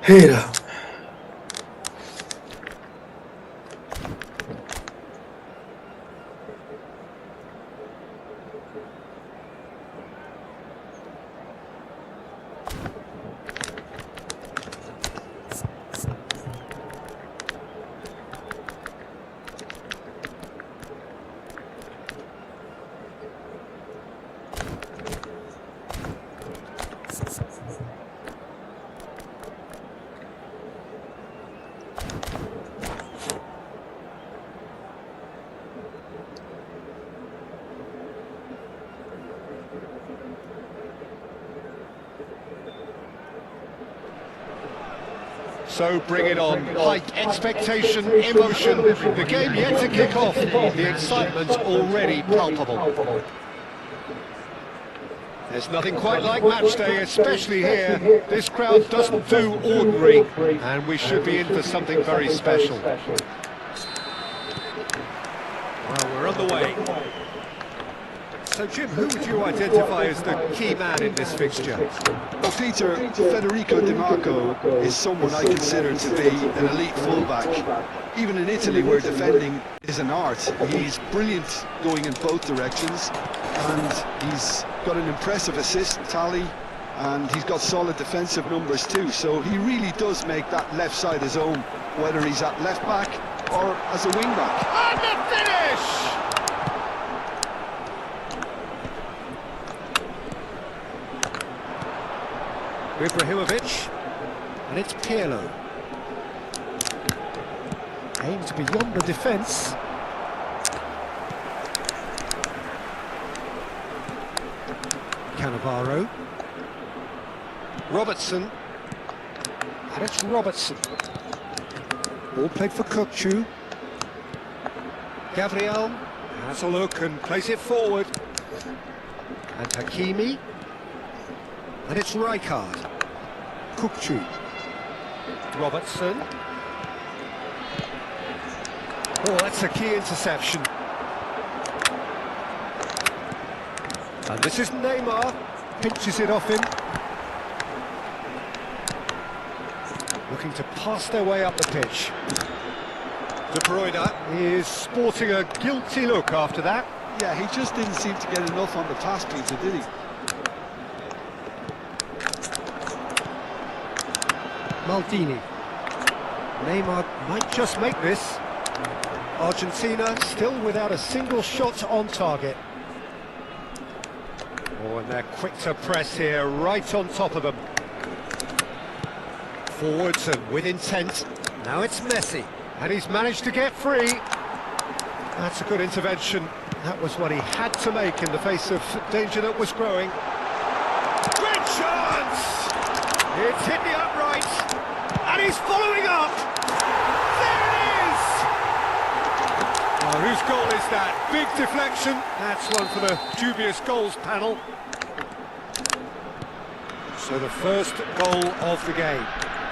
Era. So bring it on. Hype, expectation, emotion. The game yet to kick off. The excitement's already palpable. There's nothing quite like match day, especially here. This crowd doesn't do ordinary, and we should be in for something very special. Well, we're on the way. So, Jim, who would you identify as the key man in this fixture? Well, Peter, Federico Di Marco is someone I consider to be an elite fullback. Even in Italy, where defending is an art, he's brilliant going in both directions, and he's got an impressive assist tally, and he's got solid defensive numbers too, so he really does make that left side his own, whether he's at left back or as a wing back. And the finish! Ibrahimovic, and it's Pirlo. Aims beyond the defence. Cannavaro. Robertson. And it's Robertson. Ball played for Kokchu. Gabriel has a look and plays it forward. And Hakimi. And it's Rijkaard. Kukçu. Robertson. Oh, that's a key interception. And this is Neymar. Pinches it off him. Looking to pass their way up the pitch. De Bruyne is sporting a guilty look after that. Yeah, he just didn't seem to get enough on the pass, Peter, did he? Maldini. Neymar might just make this. Argentina still without a single shot on target. Oh, and they're quick to press here, right on top of them. Forwards and with intent. Now it's Messi, and he's managed to get free. That's a good intervention. That was what he had to make in the face of danger that was growing. Great chance! It's hit the upright, and he's following up. There it is! Oh, whose goal is that? Big deflection. That's one for the dubious goals panel. So the first goal of the game.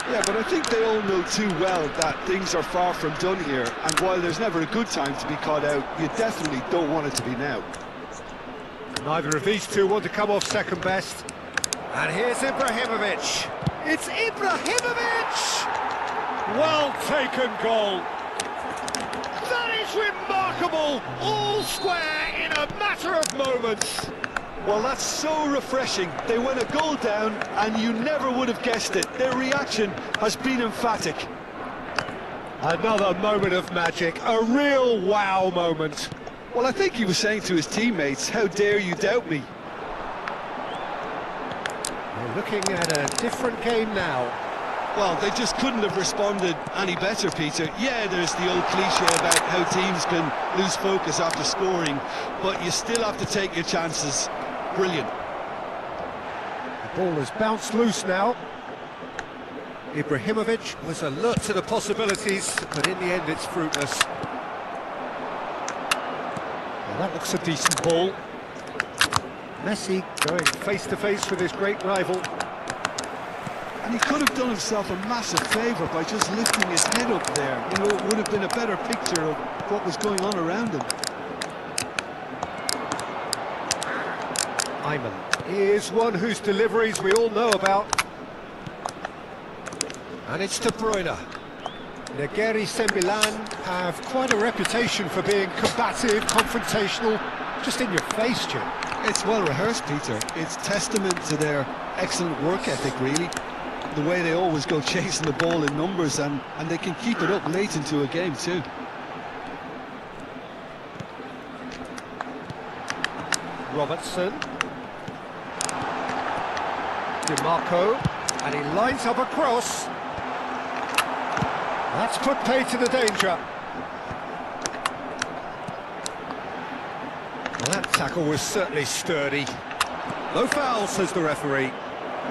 Yeah, but I think they all know too well that things are far from done here, and while there's never a good time to be caught out, you definitely don't want it to be now. Neither of these two want to come off second best. And here's Ibrahimovic. It's Ibrahimovic! Well taken goal. That is remarkable! All square in a matter of moments. Well, that's so refreshing. They went a goal down, and you never would have guessed it. Their reaction has been emphatic. Another moment of magic, a real wow moment. Well, I think he was saying to his teammates, how dare you doubt me? We're looking at a different game now. Well, they just couldn't have responded any better, Peter. Yeah, there's the old cliche about how teams can lose focus after scoring, but you still have to take your chances. Brilliant. The ball has bounced loose now. Ibrahimovic was alert to the possibilities, but in the end it's fruitless. Well, that looks a decent ball. Messi going face-to-face with his great rival. And he could have done himself a massive favour by just lifting his head up there. You know, it would have been a better picture of what was going on around him. Ayman is one whose deliveries we all know about. And it's De Bruyne. Negeri Sembilan have quite a reputation for being combative, confrontational, just in your face, Jim. It's well rehearsed, Peter. It's testament to their excellent work ethic, really. The way they always go chasing the ball in numbers, and they can keep it up late into a game too. Robertson. DiMarco, and he lines up a cross. That's put pay to the danger. Well, that tackle was certainly sturdy. No foul, says the referee.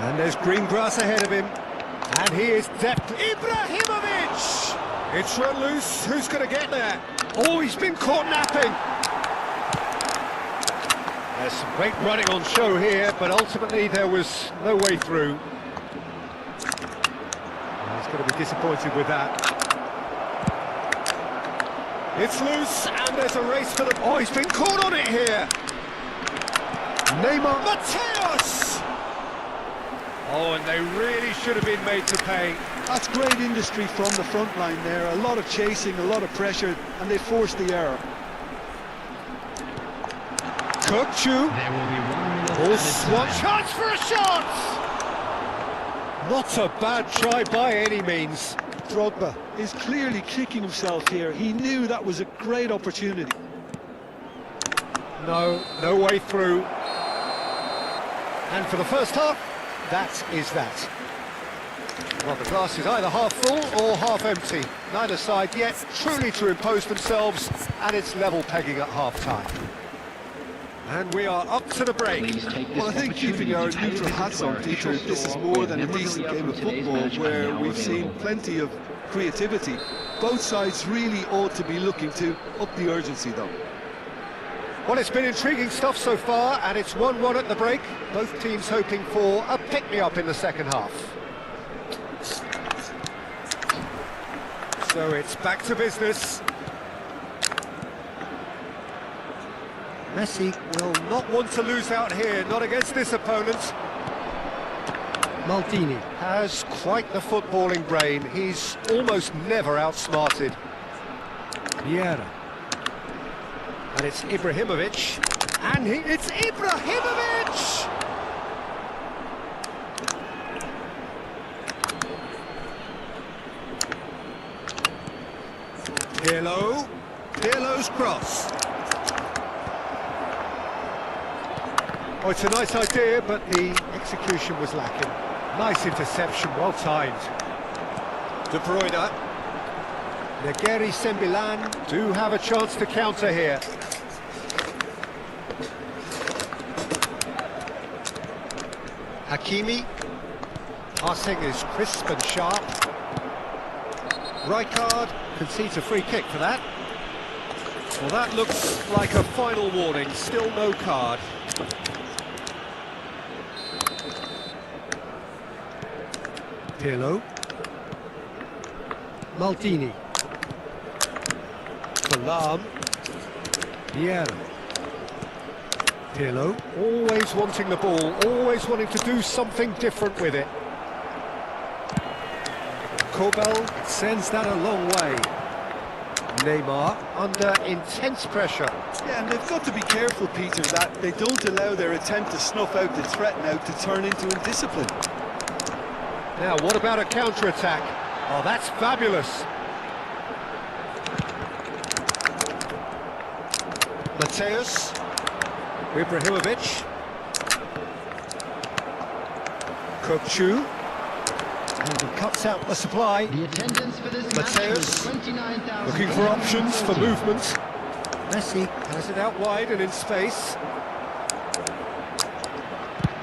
And there's green grass ahead of him. And he is depth. Ibrahimovic! It's run loose. Who's going to get there? Oh, he's been caught napping. There's some great running on show here, but ultimately there was no way through. He's going to be disappointed with that. It's loose, and there's a race for the... Oh, he's been caught on it here. Neymar. Mateus! Oh, and they really should have been made to pay. That's great industry from the front line there. A lot of chasing, a lot of pressure, and they forced the error. Kukçu. There will be 1 minute. One chance for a shot! Not a bad try by any means. Drogba is clearly kicking himself here. He knew that was a great opportunity. No way through. And for the first half, that is that. Well, the glass is either half full or half empty. Neither side yet truly to impose themselves, and it's level pegging at half-time. And we are up to the break. Well, I think keeping our neutral hats on, Peter, this is more than a decent game of football where we've seen plenty of creativity. Both sides really ought to be looking to up the urgency, though. Well, it's been intriguing stuff so far, and it's 1-1 at the break. Both teams hoping for a pick-me-up in the second half. So it's back to business. Messi will not want to lose out here, not against this opponent. Maldini has quite the footballing brain. He's almost never outsmarted. Vieira. And it's Ibrahimovic. And it's Ibrahimovic! Pirlo. Pirlo's cross. Oh, it's a nice idea, but the execution was lacking. Nice interception, well timed. De Bruyne. Negeri Sembilan do have a chance to counter here. Hakimi. Passing is crisp and sharp. Rijkaard concedes a free kick for that. Well, that looks like a final warning, still no card. Pirlo. Maldini. Salam. Vieira. Pirlo. Always wanting the ball, always wanting to do something different with it. Kobel sends that a long way. Neymar under intense pressure. Yeah, and they've got to be careful, Peter, that they don't allow their attempt to snuff out the threat now to turn into indiscipline. Now, what about a counter-attack? Oh, that's fabulous. Mateus. Ibrahimovic. Kokchu. And he cuts out the supply. The attendance for this match Mateus was 29,000. looking for options for movement. Messi has it out wide and in space.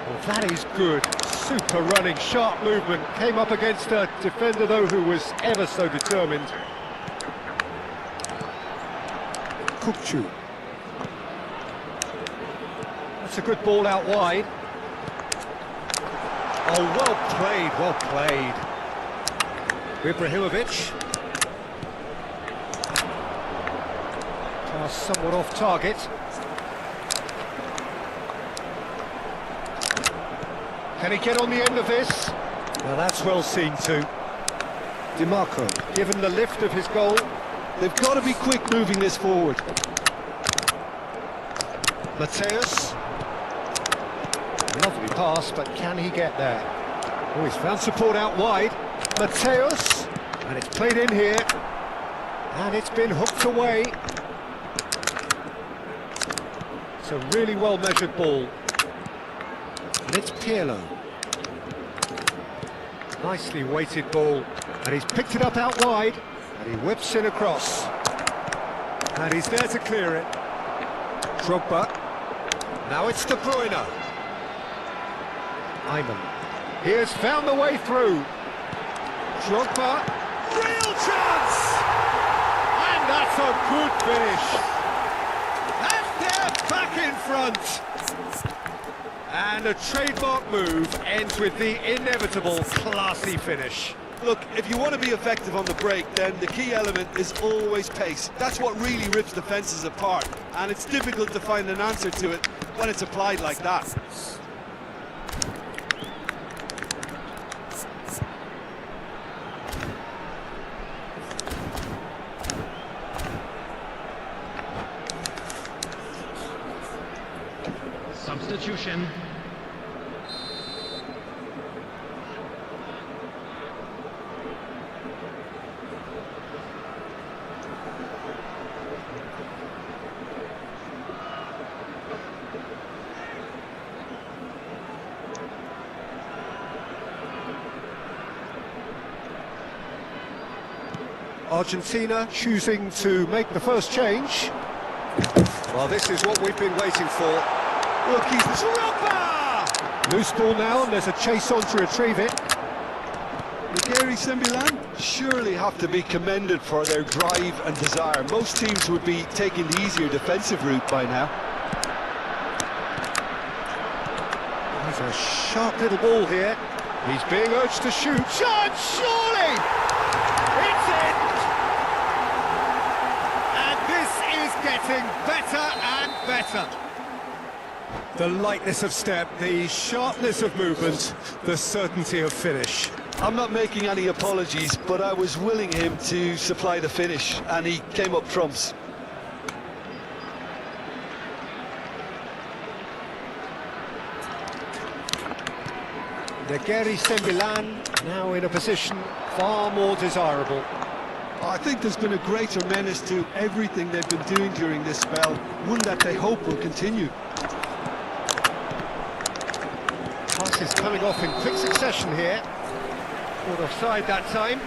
Well, that is good. Super running, sharp movement. Came up against a defender, though, who was ever so determined. Kokchu. That's a good ball out wide. Oh, well played, well played. Ibrahimovic. Pass somewhat off target. Can he get on the end of this? Well, that's well seen too. DiMarco, given the lift of his goal. They've got to be quick moving this forward. Mateus. Lovely pass, but can he get there? Oh, he's found support out wide. Mateus, and it's played in here, and it's been hooked away. It's a really well-measured ball. And it's Pirlo. Nicely weighted ball, and he's picked it up out wide, and he whips it across. And he's there to clear it. Drogba. Now it's De Bruyne. Ayman. He has found the way through. Drogba. Real chance! And that's a good finish. And they're back in front. And a trademark move ends with the inevitable classy finish. Look, if you want to be effective on the break, then the key element is always pace. That's what really rips defences apart, and it's difficult to find an answer to it when it's applied like that. Substitution. Argentina choosing to make the first change. Well, this is what we've been waiting for. Look, he's Drogba! Loose ball now, and there's a chase on to retrieve it. Negeri Sembilan surely have to be commended for their drive and desire. Most teams would be taking the easier defensive route by now. There's a sharp little ball here. He's being urged to shoot. Shot, surely! It's in! And this is getting better and better. The lightness of step, the sharpness of movement, the certainty of finish. I'm not making any apologies, but I was willing him to supply the finish, and he came up trumps. Negeri Sembilan now in a position far more desirable. I think there's been a greater menace to everything they've been doing during this spell, one that they hope will continue. Passes coming off in quick succession here. Caught offside that time.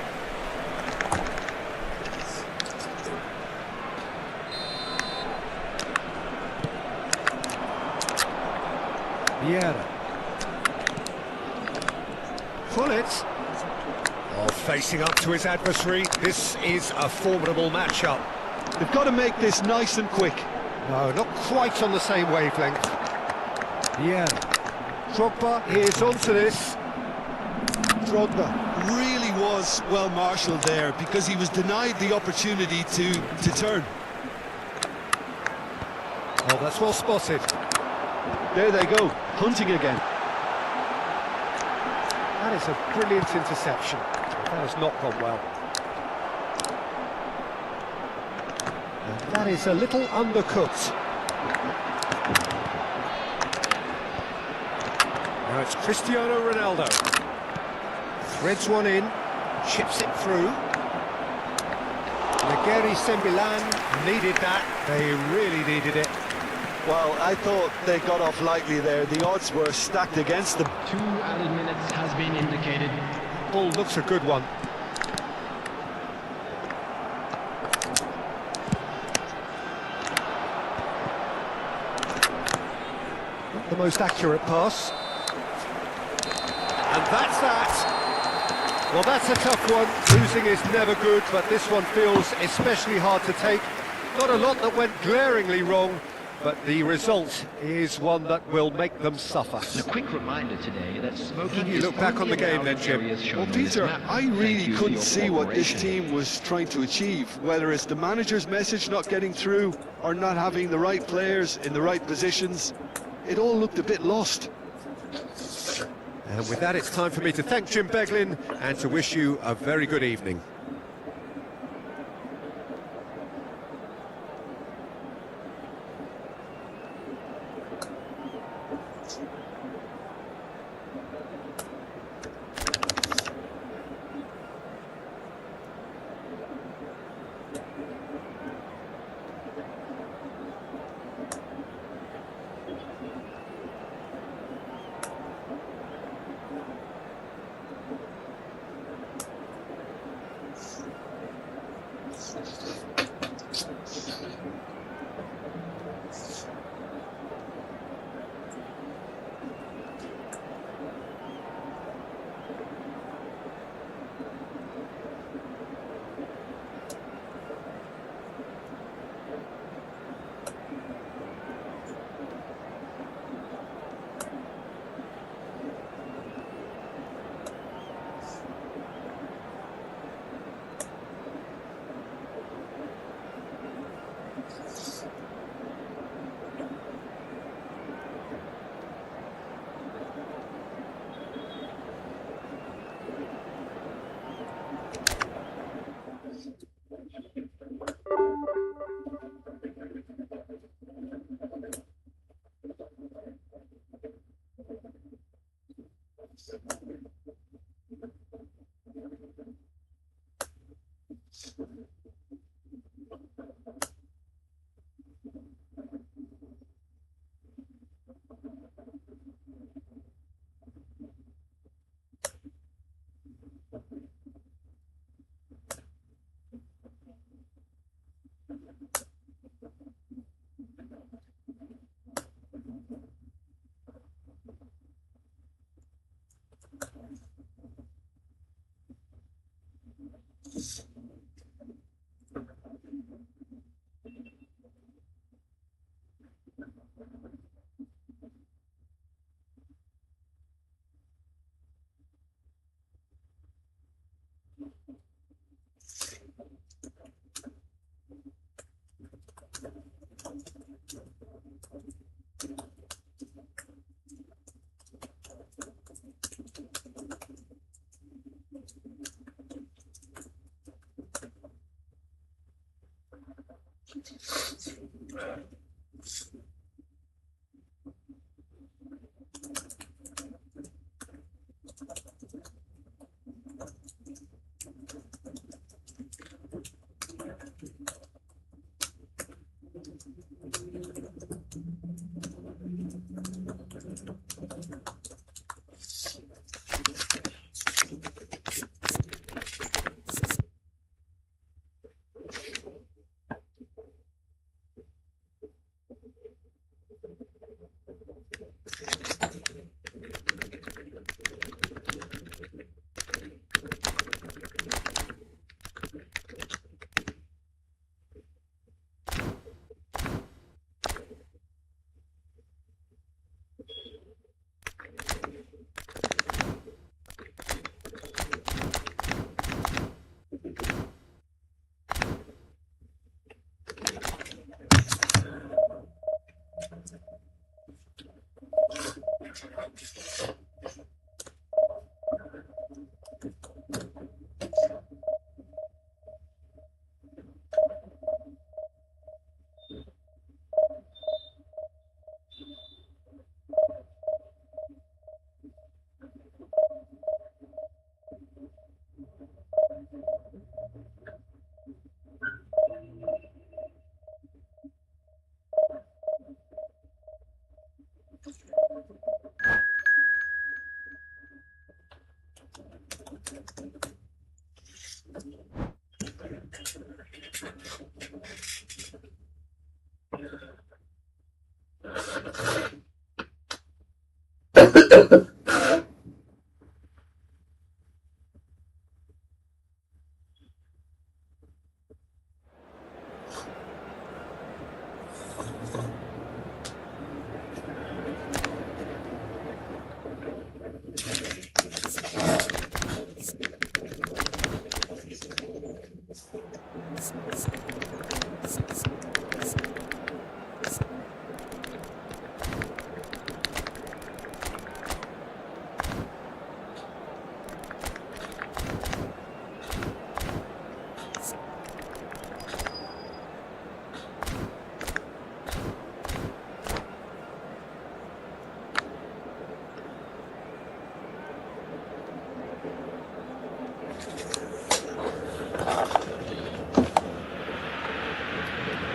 Vieira. Pullet. Oh, facing up to his adversary. This is a formidable matchup. They've got to make this nice and quick. No, not quite on the same wavelength. Vieira. Drogba is onto this. Drogba really was well marshalled there because he was denied the opportunity to turn. Oh, that's well spotted. There they go, hunting again. That is a brilliant interception. That has not gone well. And that is a little undercooked. Now it's Cristiano Ronaldo. Threads one in, chips it through. Negeri Sembilan needed that. They really needed it. Well, I thought they got off lightly there. The odds were stacked against them. 2 added minutes has been indicated. Ball looks a good one. Not the most accurate pass. And that's that. Well, that's a tough one. Losing is never good, but this one feels especially hard to take. Not a lot that went glaringly wrong, but the result is one that will make them suffer. A quick reminder today that smoking You is look back on the only game allowed then, in Jim. areas shown Well, on this Peter, map. I Thank really you for couldn't your see what this cooperation. team was trying to achieve, whether it's the manager's message not getting through or not having the right players in the right positions. It all looked a bit lost. And with that, it's time for me to thank Jim Beglin and to wish you a very good evening.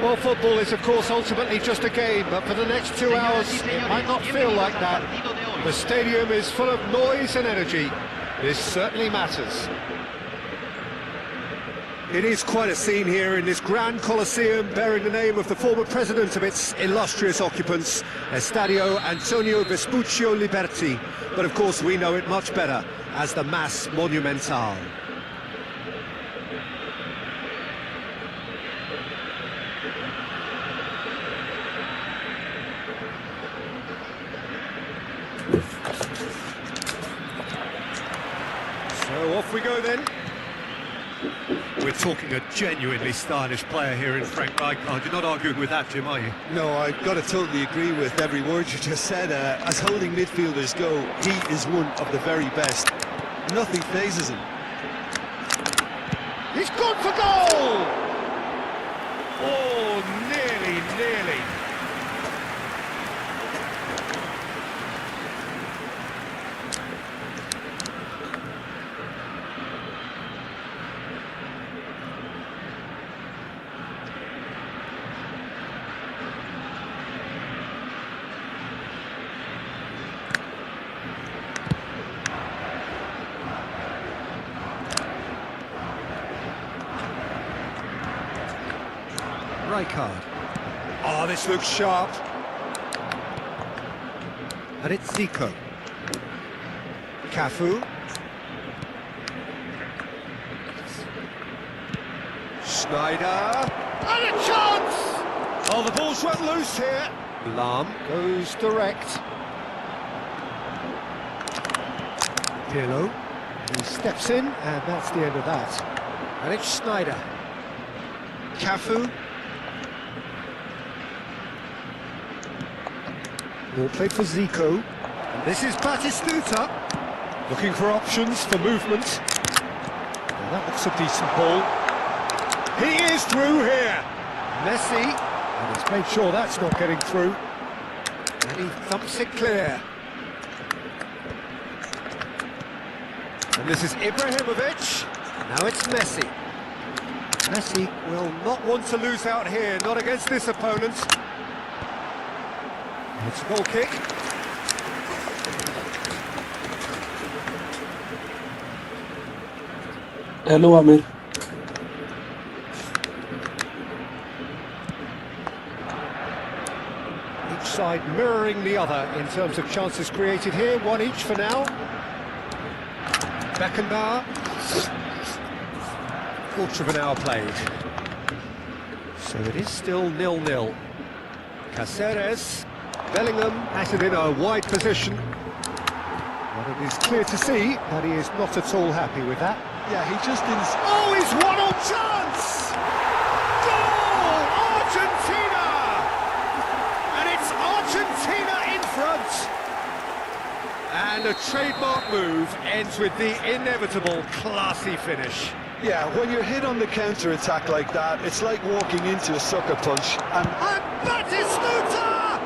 Well, football is, of course, ultimately just a game, but for the next 2 hours, it might not feel like that. The stadium is full of noise and energy. This certainly matters. It is quite a scene here in this grand Coliseum, bearing the name of the former president of its illustrious occupants, Estadio Antonio Vespuccio Liberti. But of course we know it much better as the Mas Monumental. So off we go then. We're talking a genuinely stylish player here in Frank Rijkaard. You're not arguing with that, Jim, are you? No, I've got to totally agree with every word you just said. As holding midfielders go, he is one of the very best. Nothing phases him. He's gone for goal! Oh, nearly. Rijkaard. Oh, this looks sharp. And it's Zico. Cafu. Schneider. And a chance! Oh, the ball's run loose here. Lahm goes direct. Pirlo. He steps in, and that's the end of that. And it's Schneider. Cafu. Ball played for Zico. And this is Batistuta. Looking for options for movement. Well, that looks a decent ball. He is through here. Messi. And he's made sure that's not getting through. And he thumps it clear. And this is Ibrahimovic. Now it's Messi. Messi will not want to lose out here, not against this opponent. It's a goal kick. Hello, Amir. Each side mirroring the other in terms of chances created here. One each for now. Beckenbauer. Quarter of an hour played. So it is still 0-0. Caceres. Bellingham has it in a wide position. But it is clear to see that he is not at all happy with that. Yeah, he just didn't... Oh, he's one-on chance! Goal! Argentina! And it's Argentina in front! And a trademark move ends with the inevitable classy finish. Yeah, when you're hit on the counter-attack like that, it's like walking into a sucker punch. And Batistuta!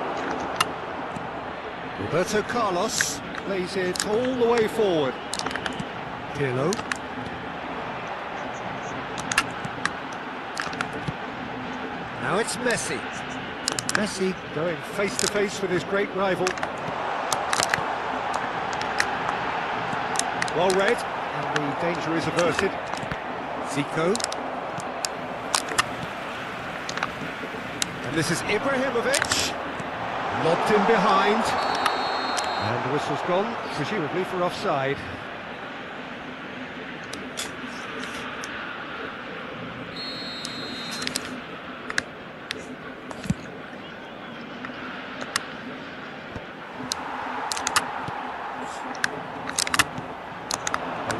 Roberto Carlos plays it all the way forward. Pirlo. Now it's Messi. Messi going face-to-face with his great rival. Well read, and the danger is averted. Zico. And this is Ibrahimovic. Lobbed in behind. And the whistle's gone, presumably for offside.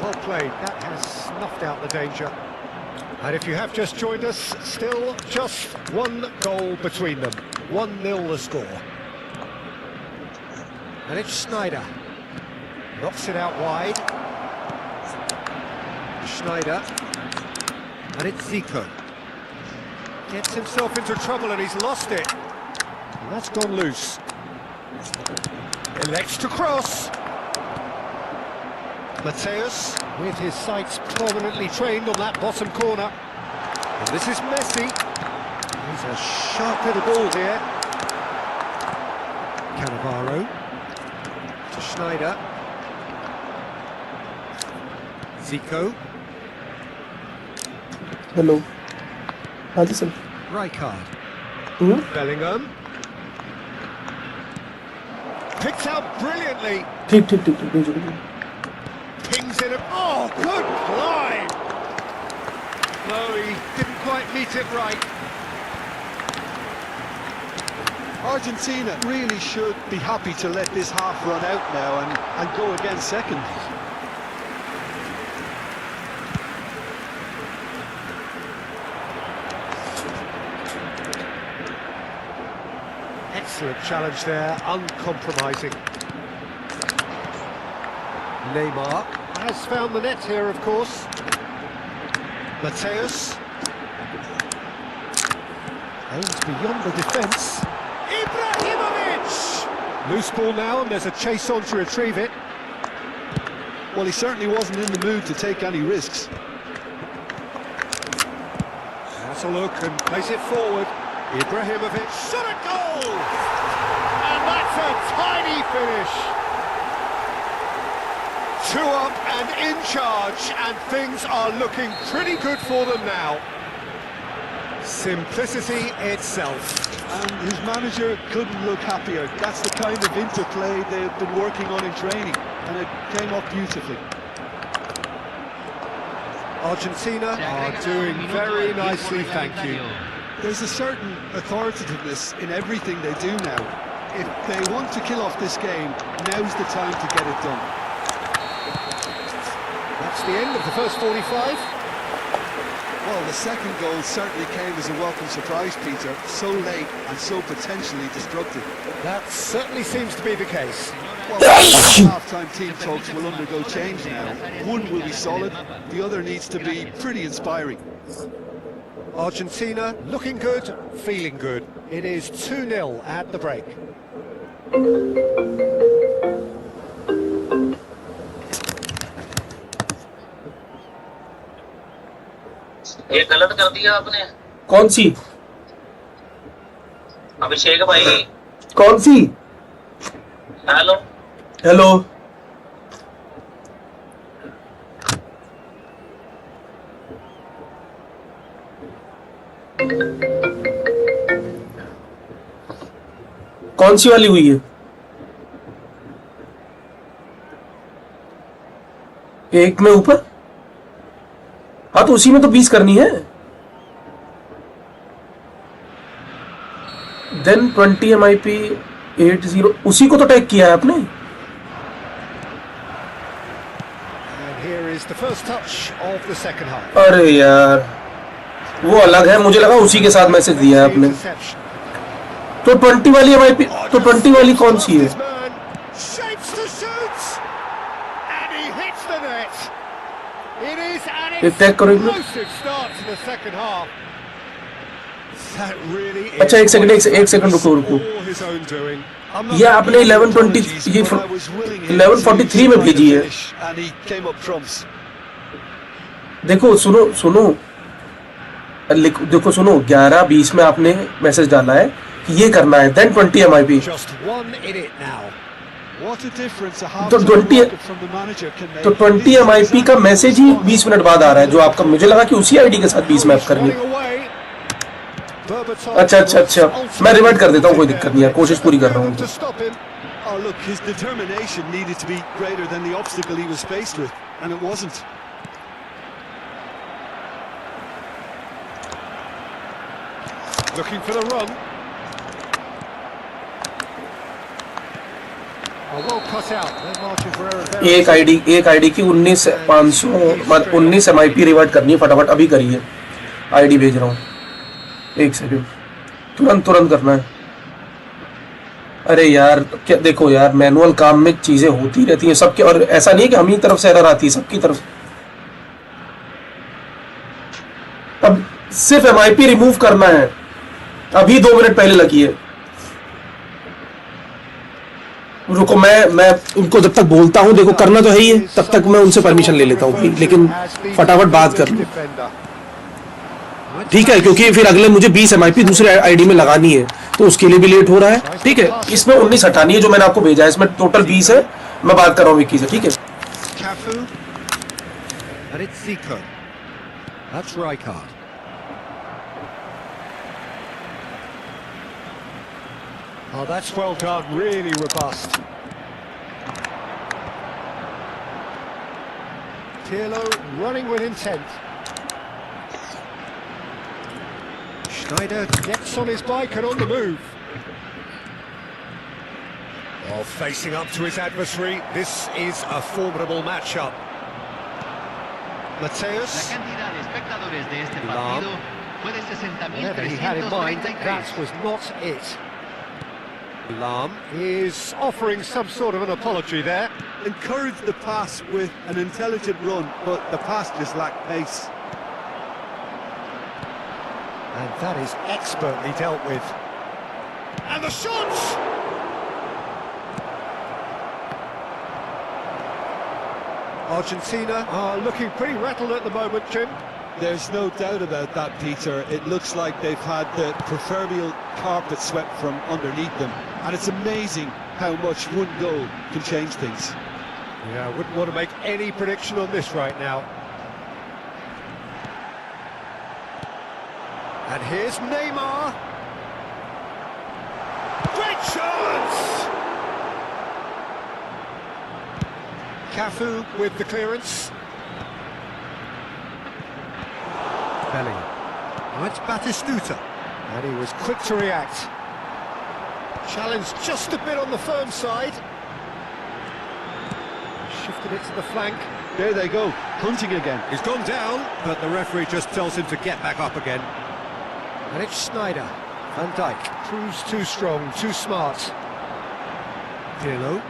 Well played, that has snuffed out the danger. And if you have just joined us, still just one goal between them. 1-0 the score. And it's Schneider. Knocks it out wide. Schneider. And it's Zico. Gets himself into trouble and he's lost it. And that's gone loose. Elects to cross. Mateus, with his sights prominently trained on that bottom corner. And this is Messi. He's a sharp little ball here. Cannavaro. To Schneider. Zico. Hello. हाँ जी sir. Rijkaard. हम्म. Bellingham. Picked out brilliantly. ठीक ठीक ठीक ठीक भेजो भेजो. Pings in. Oh, good climb. No, he didn't quite meet it right. Argentina really should be happy to let this half run out now and go again second. Excellent challenge there, uncompromising. Neymar has found the net here, of course. Mateus. Aims beyond the defence. Ibrahimovic! Loose ball now, and there's a chase on to retrieve it. Well, he certainly wasn't in the mood to take any risks. That's a look and plays it forward. Ibrahimovic shot a goal! And that's a tiny finish. 2 up and in charge, and things are looking pretty good for them now. Simplicity itself. And his manager couldn't look happier. That's the kind of interplay they've been working on in training, and it came off beautifully. Argentina are doing very nicely, thank you. There's a certain authoritativeness in everything they do now. If they want to kill off this game, now's the time to get it done. That's the end of the first 45. Well, the second goal certainly came as a welcome surprise, Peter. So late and so potentially destructive. That certainly seems to be the case. Well, half-time team talks will undergo change now. One will be solid, the other needs to be pretty inspiring. Argentina looking good, feeling good. It is 2-0 at the break. ये गलत कर दिया आपने। कौन सी? अभिषेक भाई। कौन सी? Hello. Hello. कौन सी वाली हुई है? एक में ऊपर? हाँ तो उसी में तो 20 करनी है। देन 20 MIP 80 उसी को तो टैग किया है आपने। And here is the first touch of the second half. अरे यार वो अलग है, मुझे लगा उसी के साथ मैसेज दिया है आपने। तो 20 वाली MIP, तो 20 वाली कौन सी है? Shapes to shoot, and he hits the net. It is an explosive start to the second half. That really is. अच्छा एक सेकंड रुको। his own doing. ये आपने 11:20 ये 11:43 में भेजी है। And he came up trumps. देखो सुनो देखो सुनो 11:20 में आपने मैसेज डाला है कि ये करना है, then 20 MIP। Just 1 in it now. What a difference a तो half-time 20 rocket from the manager can make. तो 20 MIP का मैसेज ही 20 मिनट बाद आ रहा है, जो आपका मुझे लगा कि उसी आईडी के साथ 20 मैप करनी है। अच्छा मैं रिवर्ट कर देता हूँ, कोई दिक्कत नहीं है, कोशिश पूरी कर रहा हूँ। Oh look, his determination needed to be greater than the obstacle he was faced with, and it wasn't. Looking for the run. Oh, well cut out. Their margin for error there. एक ID की 19 MIP revert करनी है, फटाफट अभी करिए। ID भेज रहा हूँ, एक सेकंड, तुरंत करना है। अरे यार क्या, देखो यार मैनुअल काम में चीजें होती रहती हैं सबके, और ऐसा नहीं है कि हम ही तरफ से एरर आती है, सबकी तरफ। अब सिर्फ MIP रिमूव करना है, अभी 2 मिनट पहले लगी है। रुको मैं उनको जब तक बोलता हूँ, देखो करना तो है ही है, तब तक मैं उनसे परमिशन ले लेता हूँ, लेकिन फटाफट बात कर लूँ, ठीक है? क्योंकि फिर अगले मुझे 20 MIP दूसरे आईडी में लगानी है, तो उसके लिए भी लेट हो रहा है, ठीक है? इसमें 19 हटानी है जो मैंने आपको भेजा है, इसमें टोटल 20 है। मैं बात कर रहा हूँ विक्की से, ठीक है? Cafu, and it's Zico. That's Rijkaard. Oh, that's well done, really robust. Pirlo running with intent. Schneider gets on his bike and on the move. Oh, facing up to his adversary, this is a formidable matchup. Mateus. La cantidad de espectadores de este Lam. partido fue de Whatever he had in mind, 60.333. that was not it. Lam is offering some sort of an apology there. Encouraged the pass with an intelligent run, but the pass just lacked pace. And that is expertly dealt with. And the shots! Argentina are looking pretty rattled at the moment, Jim. There's no doubt about that, Peter. It looks like they've had the proverbial carpet swept from underneath them. And it's amazing how much one goal can change things. Yeah, I wouldn't want to make any prediction on this right now. And here's Neymar. Great chance! Cafu with the clearance. Bellingham. Oh, it's Batistuta. And he was quick to react. Challenged just a bit on the firm side. Shifted it to the flank. There they go, hunting again. He's gone down, but the referee just tells him to get back up again. And it's Snyder. Van Dijk proves too strong, too smart. Pirlo.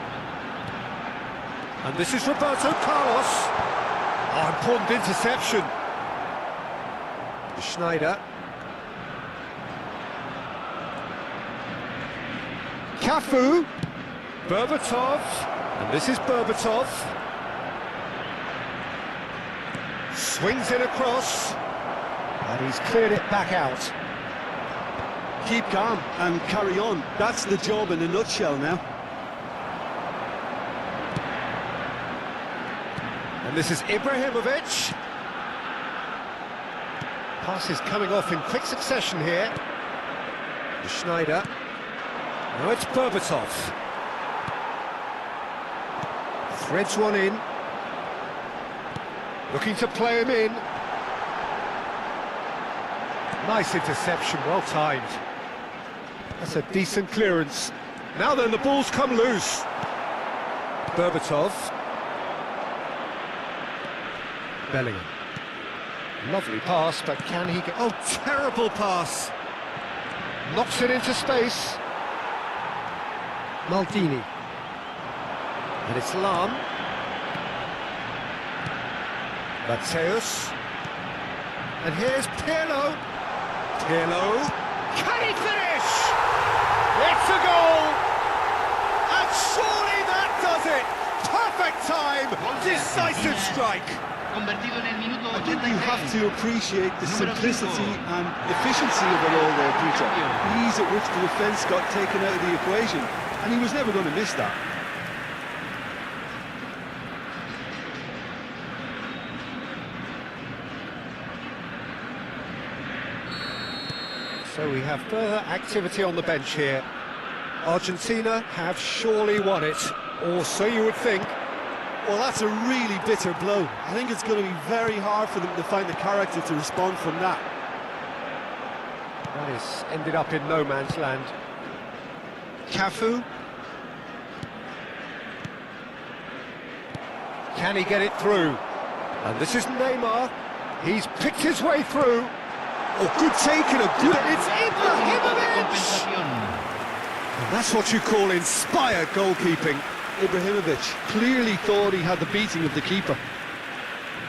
And this is Roberto Carlos. Oh, important interception. Schneider. Cafu. Berbatov. And this is Berbatov. Swings it across. And he's cleared it back out. Keep calm and carry on. That's the job in a nutshell now. And this is Ibrahimovic. Passes coming off in quick succession here. Schneider. Now it's Berbatov. Threads one in. Looking to play him in. Nice interception, well timed. That's a decent clearance. Now then, the ball's come loose. Berbatov. Bellingham. Lovely pass, but can he get... Oh, terrible pass! Knocks it into space. Maldini. And it's Lam. Mateus. And here's Pirlo. Pirlo. Can he finish? It's a goal! And surely that does it! Perfect time! Decisive strike! Convertido en el minuto I think you have 86. to appreciate the Número simplicity 5. and efficiency of it all there, Peter. The ease at which the defence got taken out of the equation, and he was never going to miss that. So we have further activity on the bench here. Argentina have surely won it, or so you would think. Well, that's a really bitter blow. I think it's going to be very hard for them to find the character to respond from that. That is ended up in no man's land. Cafu. Can he get it through? And this is Neymar. He's picked his way through. Oh, good take and a good... It's Ibrahimovic! Compensación. And that's what you call inspired goalkeeping. Ibrahimovic clearly thought he had the beating of the keeper.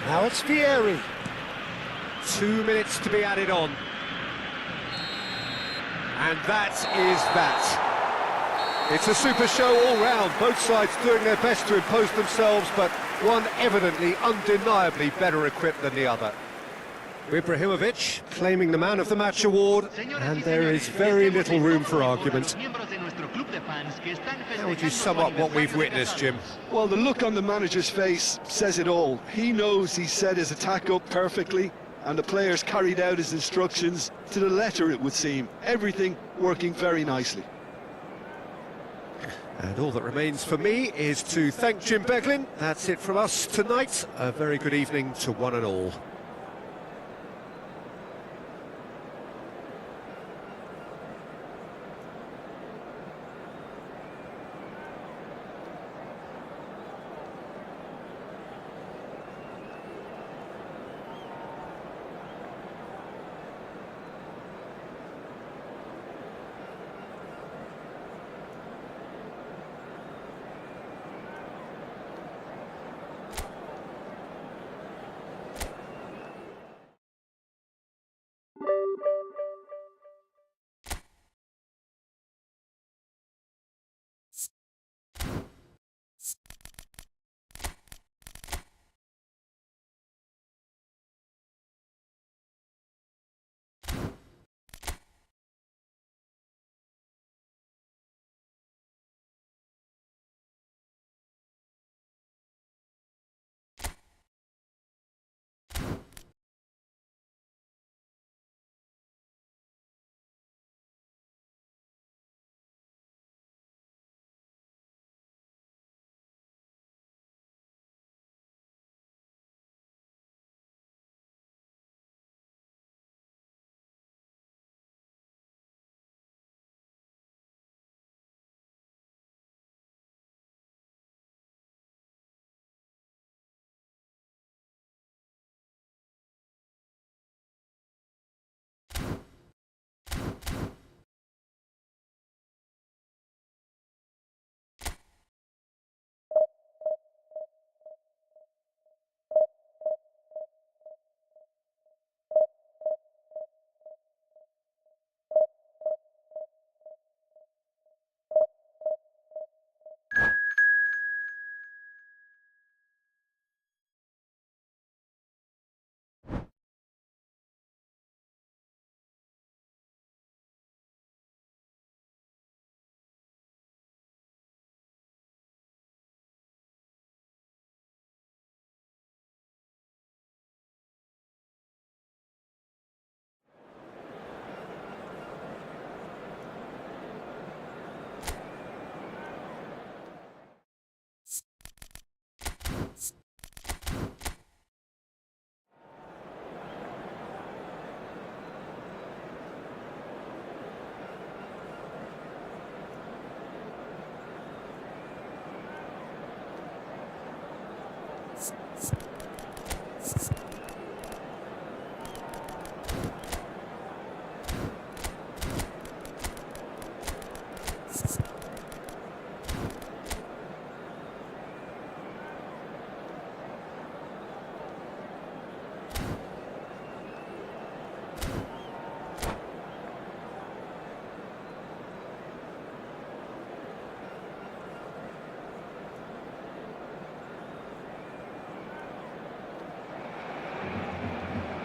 Now it's Vieri. 2 minutes to be added on. And that is that. It's a super show all round, both sides doing their best to impose themselves, but one evidently, undeniably better equipped than the other. Ibrahimovic claiming the Man of the Match award, and there is very little room for argument. How would you sum up what we've witnessed, Jim? Well, the look on the manager's face says it all. He knows he set his attack up perfectly, and the players carried out his instructions to the letter, it would seem. Everything working very nicely. And all that remains for me is to thank Jim Beglin. That's it from us tonight. A very good evening to one and all.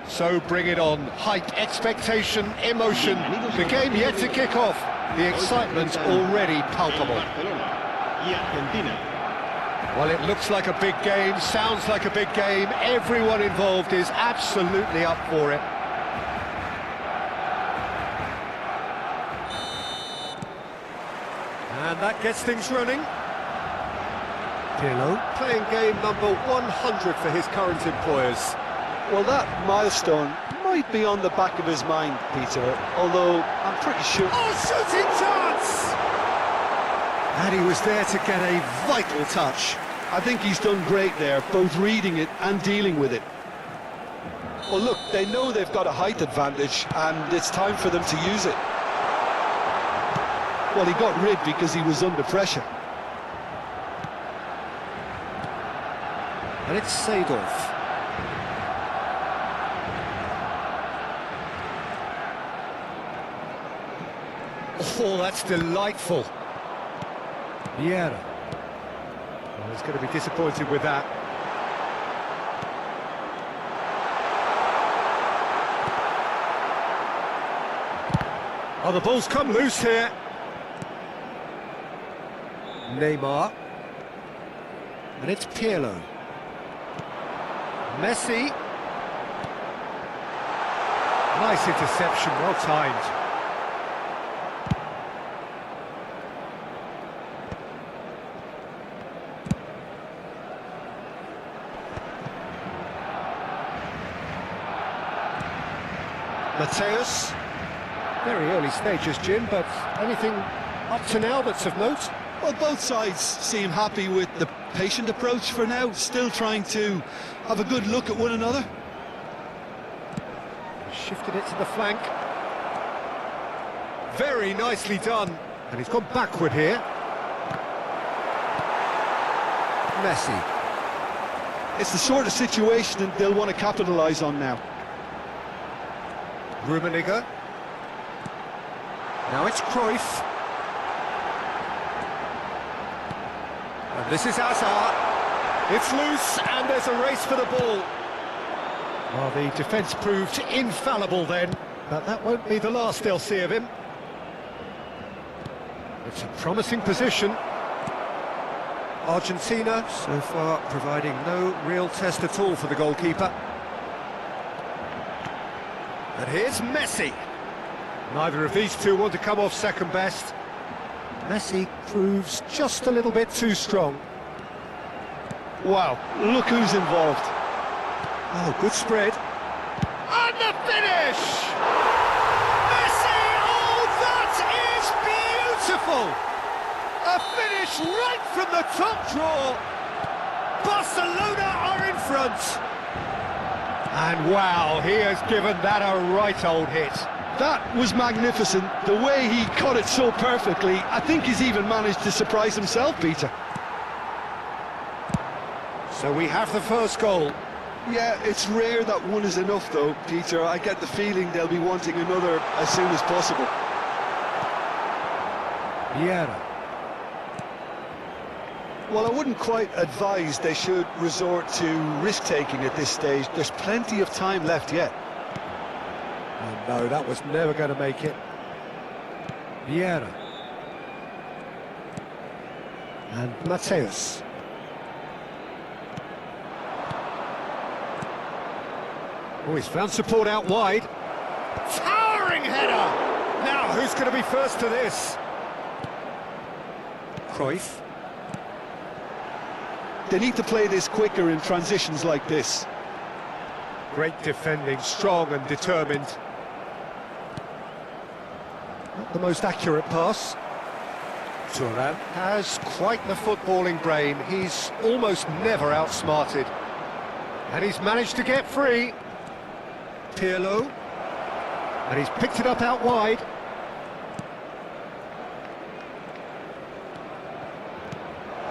So bring it on. Hype, expectation, emotion. The game yet to kick off. The excitement already palpable. Well, it looks like a big game, sounds like a big game. Everyone involved is absolutely up for it. And that gets things running. Pirlo playing game number 100 for his current employers. Well, that milestone might be on the back of his mind, Peter, although I'm pretty sure... Oh, shooting chance! And he was there to get a vital touch. I think he's done great there, both reading it and dealing with it. Well, look, they know they've got a height advantage, and it's time for them to use it. Well, he got rid because he was under pressure. And it's Seedorf. Oh, that's delightful. Vieira. Well, he's going to be disappointed with that. Oh, the ball's come loose here. Neymar. And it's Pirlo. Messi. Nice interception, well timed. Mateus. Very early stages, Jim, but anything up to now that's of note? Well, both sides seem happy with the patient approach for now, still trying to have a good look at one another. Shifted it to the flank. Very nicely done. And he's gone backward here. Messi. It's the sort of situation that they'll want to capitalise on now. Rummenigge. Now it's Cruyff. And this is Hazard. It's loose, and there's a race for the ball. Well, the defence proved infallible then, but that won't be the last they'll see of him. It's a promising position. Argentina, so far, providing no real test at all for the goalkeeper. And here's Messi. Neither of these two want to come off second best. Messi proves just a little bit too strong. Wow, look who's involved. Oh, good spread. And the finish! Messi! Oh, that is beautiful! A finish right from the top drawer. Barcelona are in front. And wow, he has given that a right old hit. That was magnificent. The way he cut it so perfectly, I think he's even managed to surprise himself, Peter. So we have the first goal. Yeah, it's rare that one is enough though, Peter. I get the feeling they'll be wanting another as soon as possible. Vieira. Well, I wouldn't quite advise they should resort to risk-taking at this stage. There's plenty of time left yet. Oh, no, that was never going to make it. Vieira. And Mateus. Oh, he's found support out wide. Towering header! Now, who's going to be first to this? Cruyff. They need to play this quicker in transitions like this. Great defending, strong and determined. Not the most accurate pass. Thuram has quite the footballing brain. He's almost never outsmarted. And he's managed to get free. Pirlo. And he's picked it up out wide.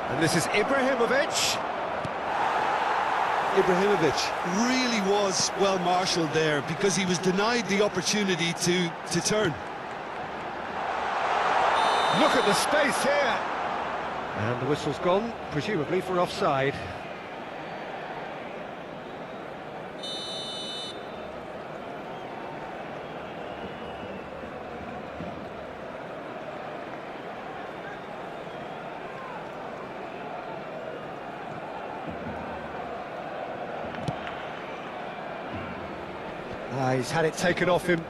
And this is Ibrahimovic. Ibrahimovic really was well marshalled there because he was denied the opportunity to turn. Look at the space here. And the whistle's gone, presumably for offside. He's had it taken off him.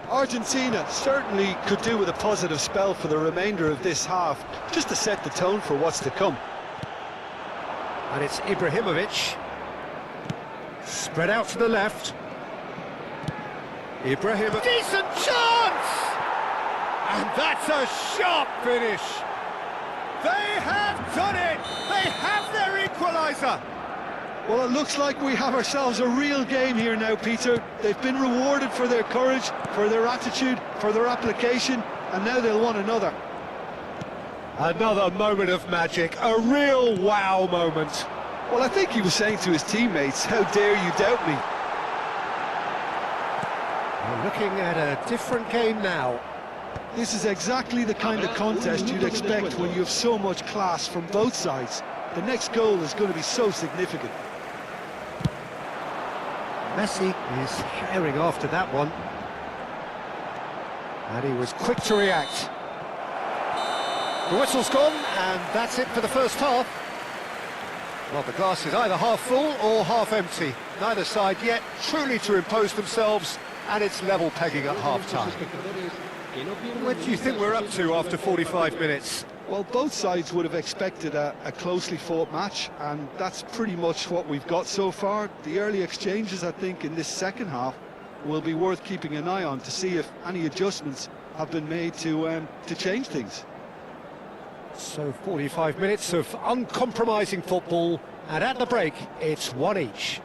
Argentina certainly could do with a positive spell for the remainder of this half, just to set the tone for what's to come. And it's Ibrahimovic. Spread out to the left. Ibrahimovic. Decent chance! And that's a sharp finish. They have done it! They have their equaliser! Well, it looks like we have ourselves a real game here now, Peter. They've been rewarded for their courage, for their attitude, for their application, and now they'll want another. Another moment of magic, a real wow moment. Well, I think he was saying to his teammates, how dare you doubt me? We're looking at a different game now. This is exactly the kind of contest you'd expect when you have so much class from both sides. The next goal is going to be so significant. Messi is herring after that one. And he was quick to react. The whistle's gone, and that's it for the first half. Well, the glass is either half full or half empty. Neither side yet truly to impose themselves, and it's level pegging at half-time. What do you think we're up to after 45 minutes? Well, both sides would have expected a closely fought match, and that's pretty much what we've got so far. The early exchanges, I think, in this second half will be worth keeping an eye on to see if any adjustments have been made to change things. So 45 minutes of uncompromising football, and at the break, it's one each.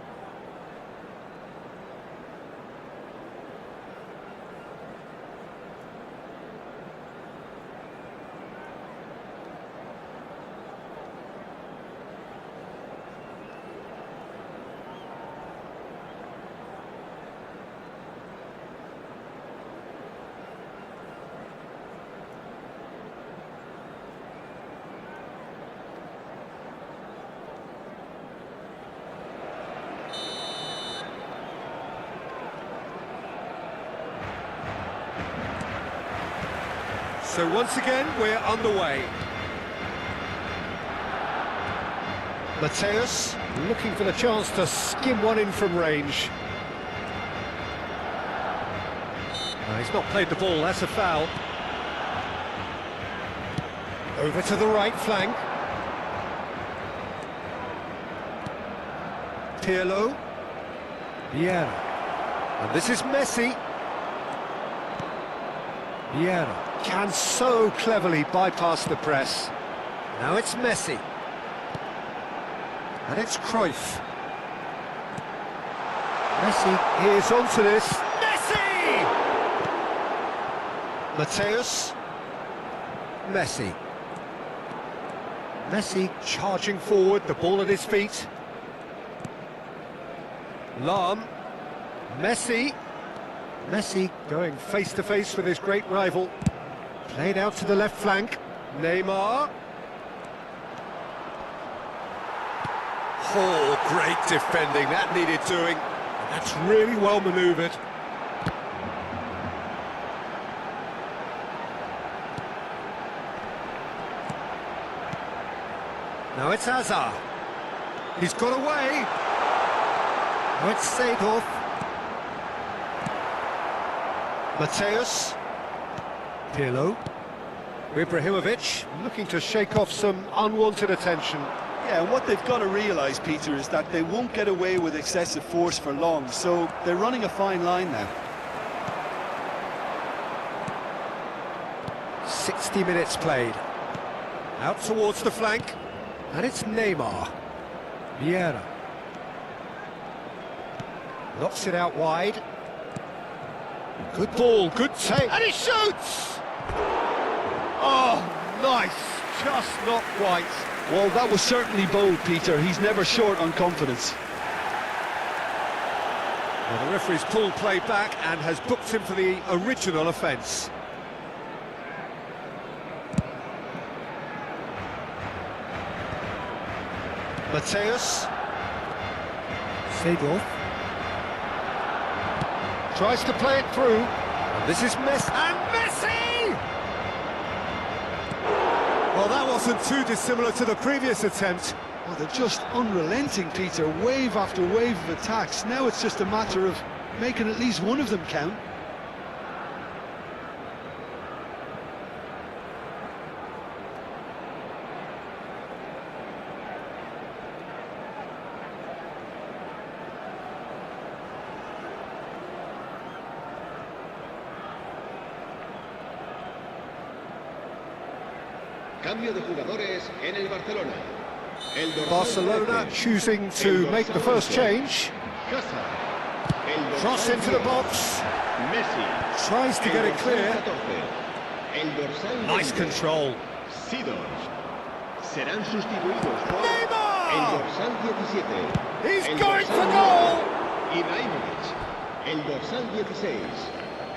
So once again, we're underway. Mateus looking for the chance to skim one in from range. No, he's not played the ball, that's a foul. Over to the right flank. Pirlo. Vieira. And this is Messi. Vieira can so cleverly bypass the press. Now it's Messi. And it's Cruyff. Messi is onto this. Messi! Mateus. Messi. Messi charging forward, the ball at his feet. Lahm. Messi. Messi going face-to-face with his great rival. Played out to the left flank. Neymar. Oh, great defending. That needed doing. And that's really well manoeuvred. Now it's Hazard. He's got away. Now it's Seedorf. Mateus. Pirlo. Ibrahimovic looking to shake off some unwanted attention. Yeah, and what they've got to realise, Peter, is that they won't get away with excessive force for long, so they're running a fine line now. 60 minutes played. Out towards the flank. And it's Neymar. Vieira. Knocks it out wide. Good ball, good take, and he shoots! Oh, nice, just not quite. Well, that was certainly bold, Peter. He's never short on confidence. Well, the referee's pulled play back and has booked him for the original offence. Mateus. Seedorf. Tries to play it through. And this is Messi. And Messi! Well, that wasn't too dissimilar to the previous attempt. Well, they're just unrelenting, Peter. Wave after wave of attacks. Now it's just a matter of making at least one of them count. Cambio de jugadores en el Barcelona. Barcelona choosing to make the first change. Cross into the box. Messi. Tries to get it clear. El dorsal Nice control. Seedorf. Serán sustituidos por Neymar! el dorsal 17. He's el going dorsal for goal! 9, Ibrahimovic. El dorsal 16.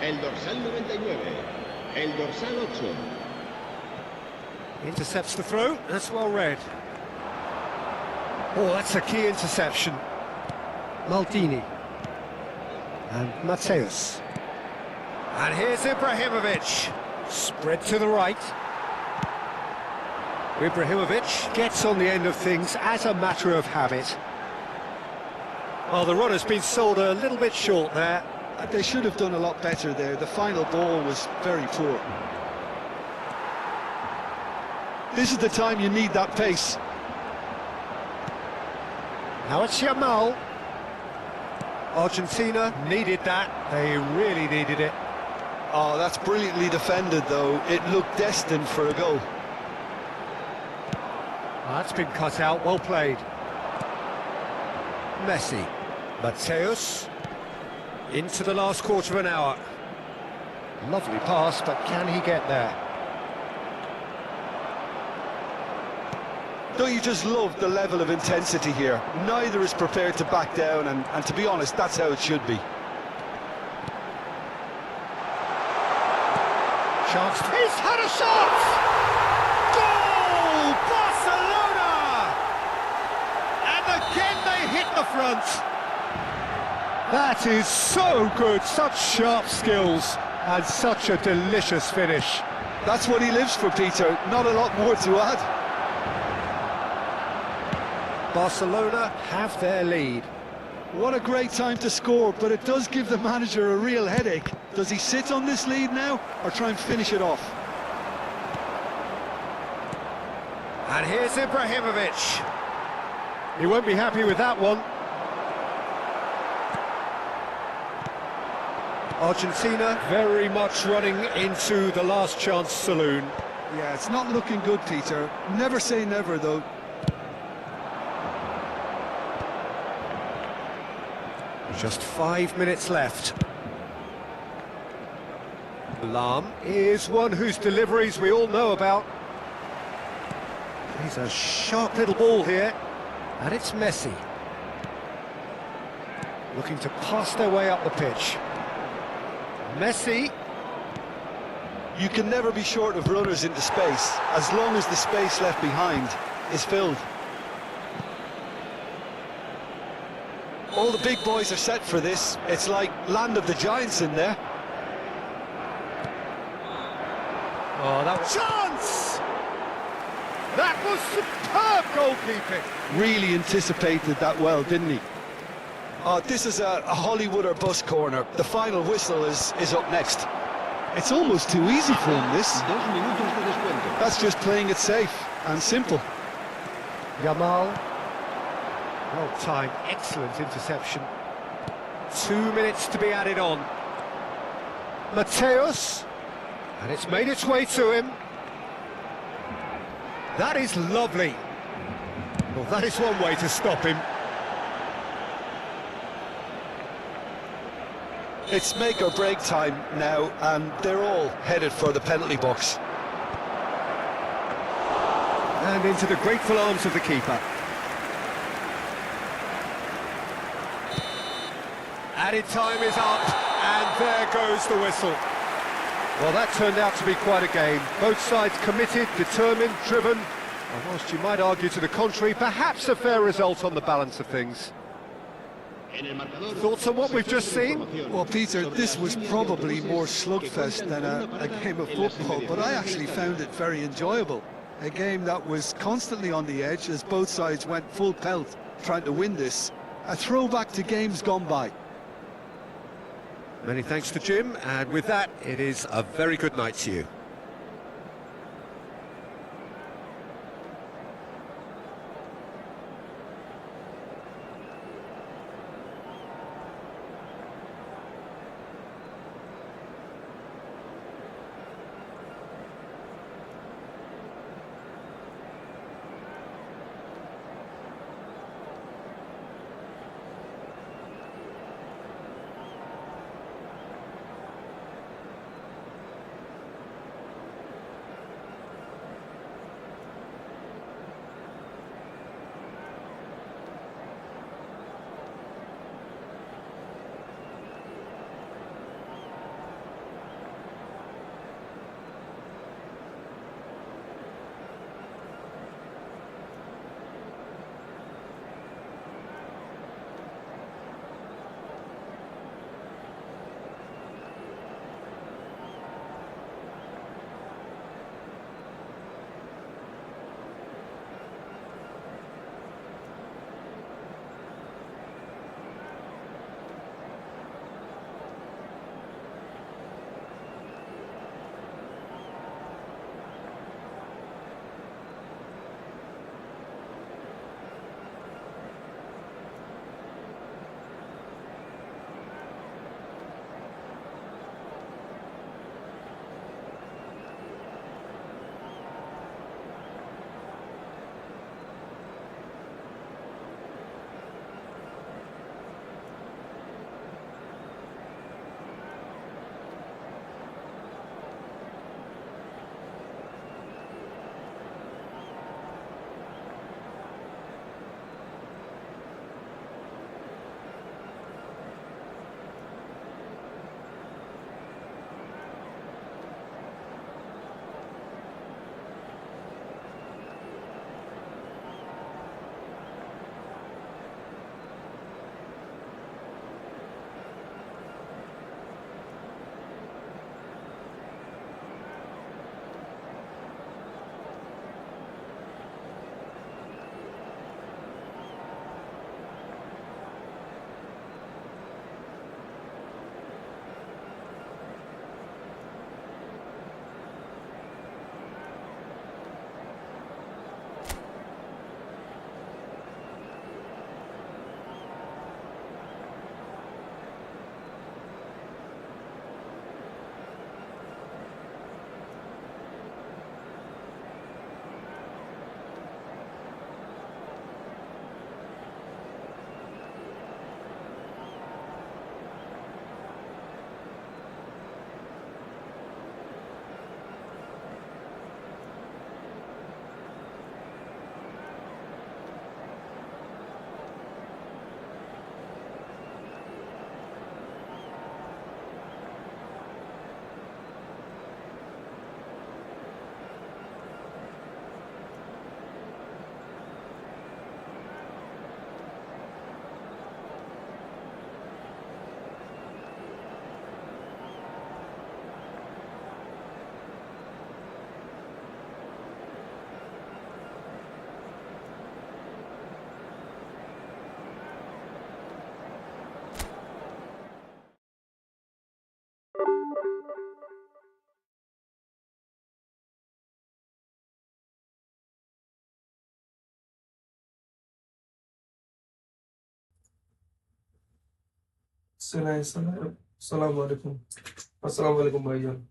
El dorsal 99. El dorsal 8. Intercepts the throw, that's well read. Oh, that's a key interception. Maldini. And Mateus. And here's Ibrahimovic. Spread to the right. Ibrahimovic gets on the end of things as a matter of habit. Well, the run has been sold a little bit short there. They should have done a lot better there. The final ball was very poor. This is the time you need that pace. Now it's Yamal. Argentina needed that. They really needed it. Oh, that's brilliantly defended, though. It looked destined for a goal. That's been cut out, well played. Messi. Mateus. Into the last quarter of an hour. Lovely pass, but can he get there? Don't you just love the level of intensity here? Neither is prepared to back down, and to be honest, that's how it should be. Chance. He's had a shot! Goal! Barcelona! And again they hit the front. That is so good, such sharp skills, and such a delicious finish. That's what he lives for, Peter. Not a lot more to add. Barcelona have their lead. What a great time to score, but it does give the manager a real headache. Does he sit on this lead now, or try and finish it off? And here's Ibrahimovic. He won't be happy with that one. Argentina very much running into the last chance saloon. Yeah, it's not looking good, Peter. Never say never, though. Just 5 minutes left. Lam is one whose deliveries we all know about. He's a sharp little ball here. And it's Messi. Looking to pass their way up the pitch. Messi. You can never be short of runners into space, as long as the space left behind is filled. All the big boys are set for this. It's like land of the giants in there. Oh, that was... Chance! That was superb goalkeeping. Really anticipated that well, didn't he? This is a Hollywood or bus corner. The final whistle is up next. It's almost too easy for him, this. 2 minutos de descuento. That's just playing it safe and simple. Yamal. Well timed, excellent interception. 2 minutes to be added on. Mateus. And it's made its way to him. That is lovely. Well, that is one way to stop him. It's make or break time now, and they're all headed for the penalty box. And into the grateful arms of the keeper. Added time is up, and there goes the whistle. Well, that turned out to be quite a game. Both sides committed, determined, driven. And whilst you might argue to the contrary, perhaps a fair result on the balance of things. Thoughts on what we've just seen? Well, Peter, this was probably more slugfest than a game of football, but I actually found it very enjoyable. A game that was constantly on the edge as both sides went full pelt trying to win this. A throwback to games gone by. Many thanks to Jim, and with that, it is a very good night to you. सलाम वालेकुम। अस्सलाम वालेकुम भाईजान।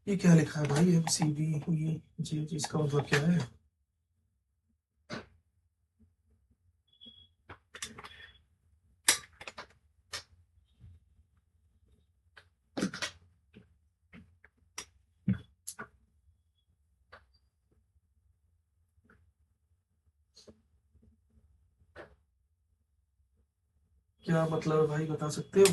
ये क्या लिखा है भाई? FCB ये इसका मतलब क्या है? क्या मतलब है भाई, बता सकते हो?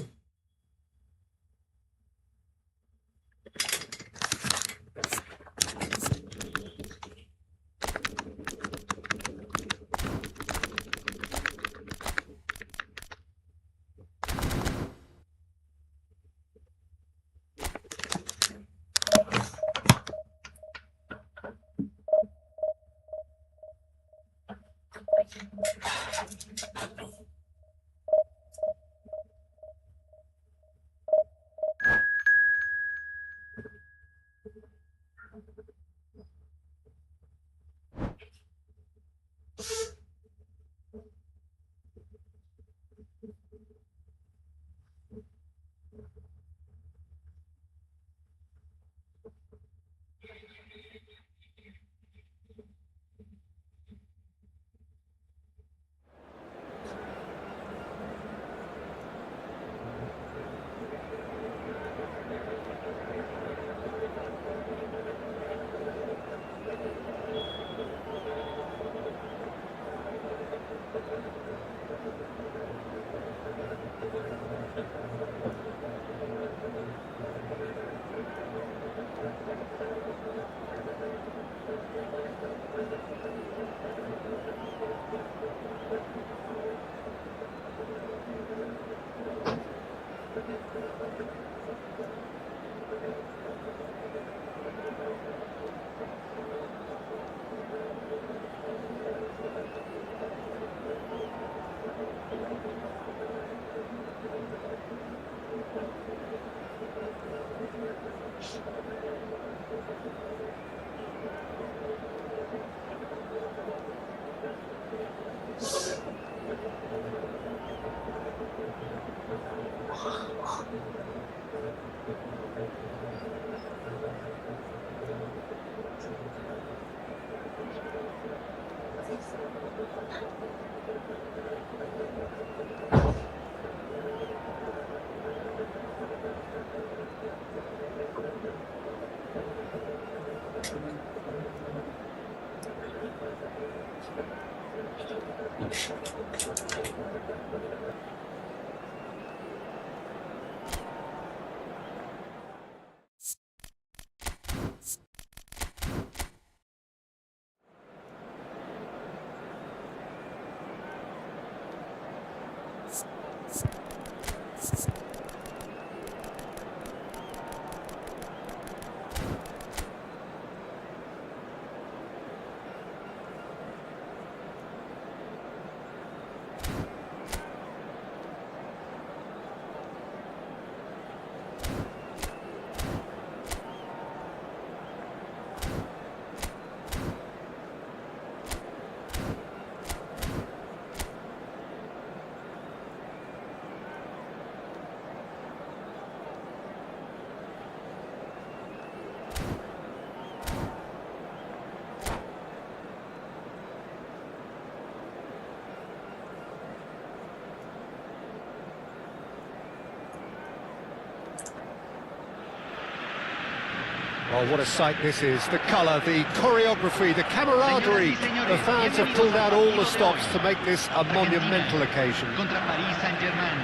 Oh, what a sight this is. The colour, the choreography, the camaraderie. The fans have pulled out all the stops to make this a monumental occasion. Contra Paris Saint-Germain.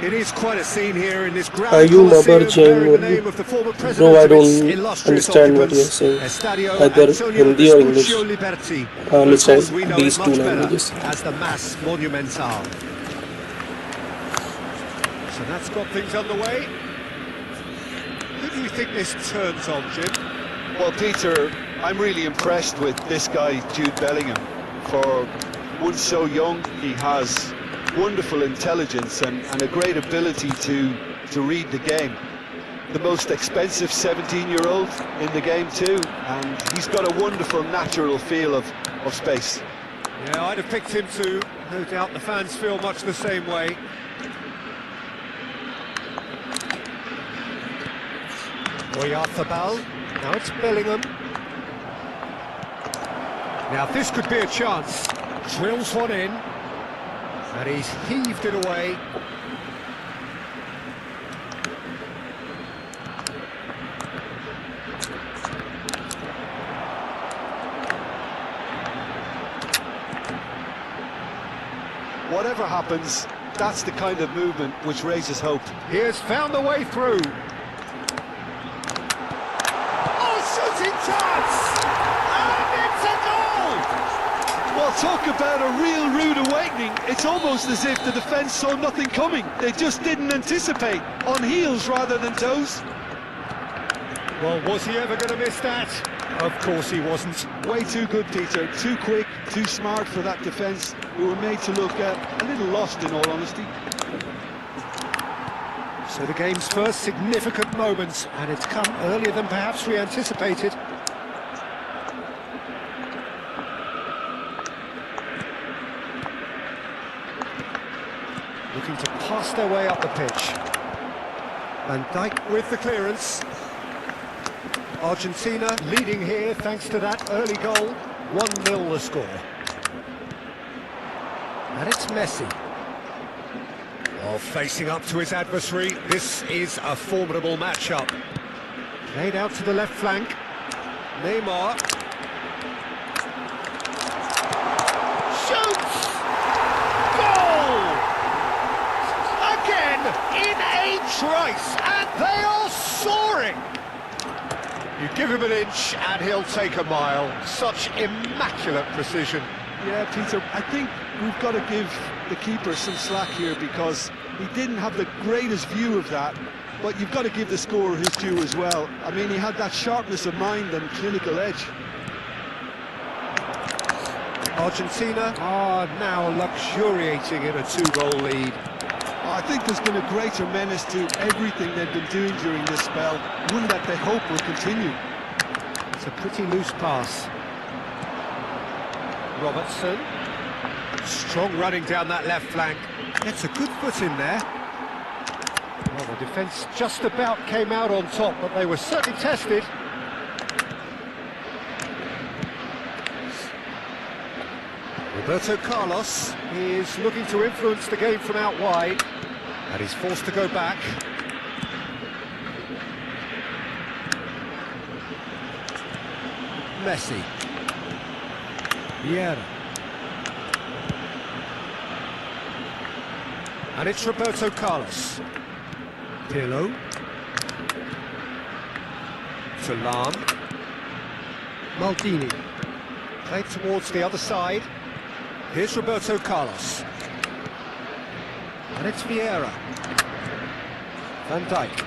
It is quite a scene here in this Are grand you Colosseum Babar bearing the Chain? name of the former No, president I of its don't illustrious understand what you're occupants, saying. Estadio Either Antonio Hindi or English. Vespuccio Liberty. But of Understand course we know these it two much better languages. as the Mas Monumental. So that's got things underway. Who do you think this turns on, Jim? Well, Peter, I'm really impressed with this guy, Jude Bellingham. For one so young, he has wonderful intelligence and a great ability to read the game. The most expensive 17-year-old in the game too, and he's got a wonderful natural feel of space. Yeah, I'd have picked him too. No doubt the fans feel much the same way. Oyarzabal. Now it's Bellingham. Now this could be a chance. Drills one in. And he's heaved it away. Whatever happens, that's the kind of movement which raises hope. He has found a way through. Oh, shooting chance! And it's a goal! Well, talk about a real rude awakening. It's almost as if the defence saw nothing coming. They just didn't anticipate. On heels rather than toes. Well, was he ever going to miss that? Of course he wasn't. Way too good, Peter. Too quick, too smart for that defence. We were made to look a little lost, in all honesty. So the game's first significant moment, and it's come earlier than perhaps we anticipated. Looking to pass their way up the pitch. Van Dijk with the clearance. Argentina leading here thanks to that early goal. 1-0 the score. And it's Messi. Well, facing up to his adversary, this is a formidable matchup. Played out to the left flank. Neymar. Shoots! Goal! Again, in a trice, and they are soaring! You give him an inch and he'll take a mile. Such immaculate precision. Yeah, Peter, I think we've got to give the keeper some slack here because he didn't have the greatest view of that, but you've got to give the scorer his due as well. I mean, he had that sharpness of mind and clinical edge. Argentina are now luxuriating in a 2-goal lead. I think there's been a greater menace to everything they've been doing during this spell, one that they hope will continue. It's a pretty loose pass. Robertson. Strong running down that left flank. Gets a good foot in there. Well, the defence just about came out on top, but they were certainly tested. Roberto Carlos is looking to influence the game from out wide, and he's forced to go back. Messi. Vieira. And it's Roberto Carlos. Pirlo. Salam. Maldini. Played towards the other side. Here's Roberto Carlos. And it's Vieira. Van Dijk.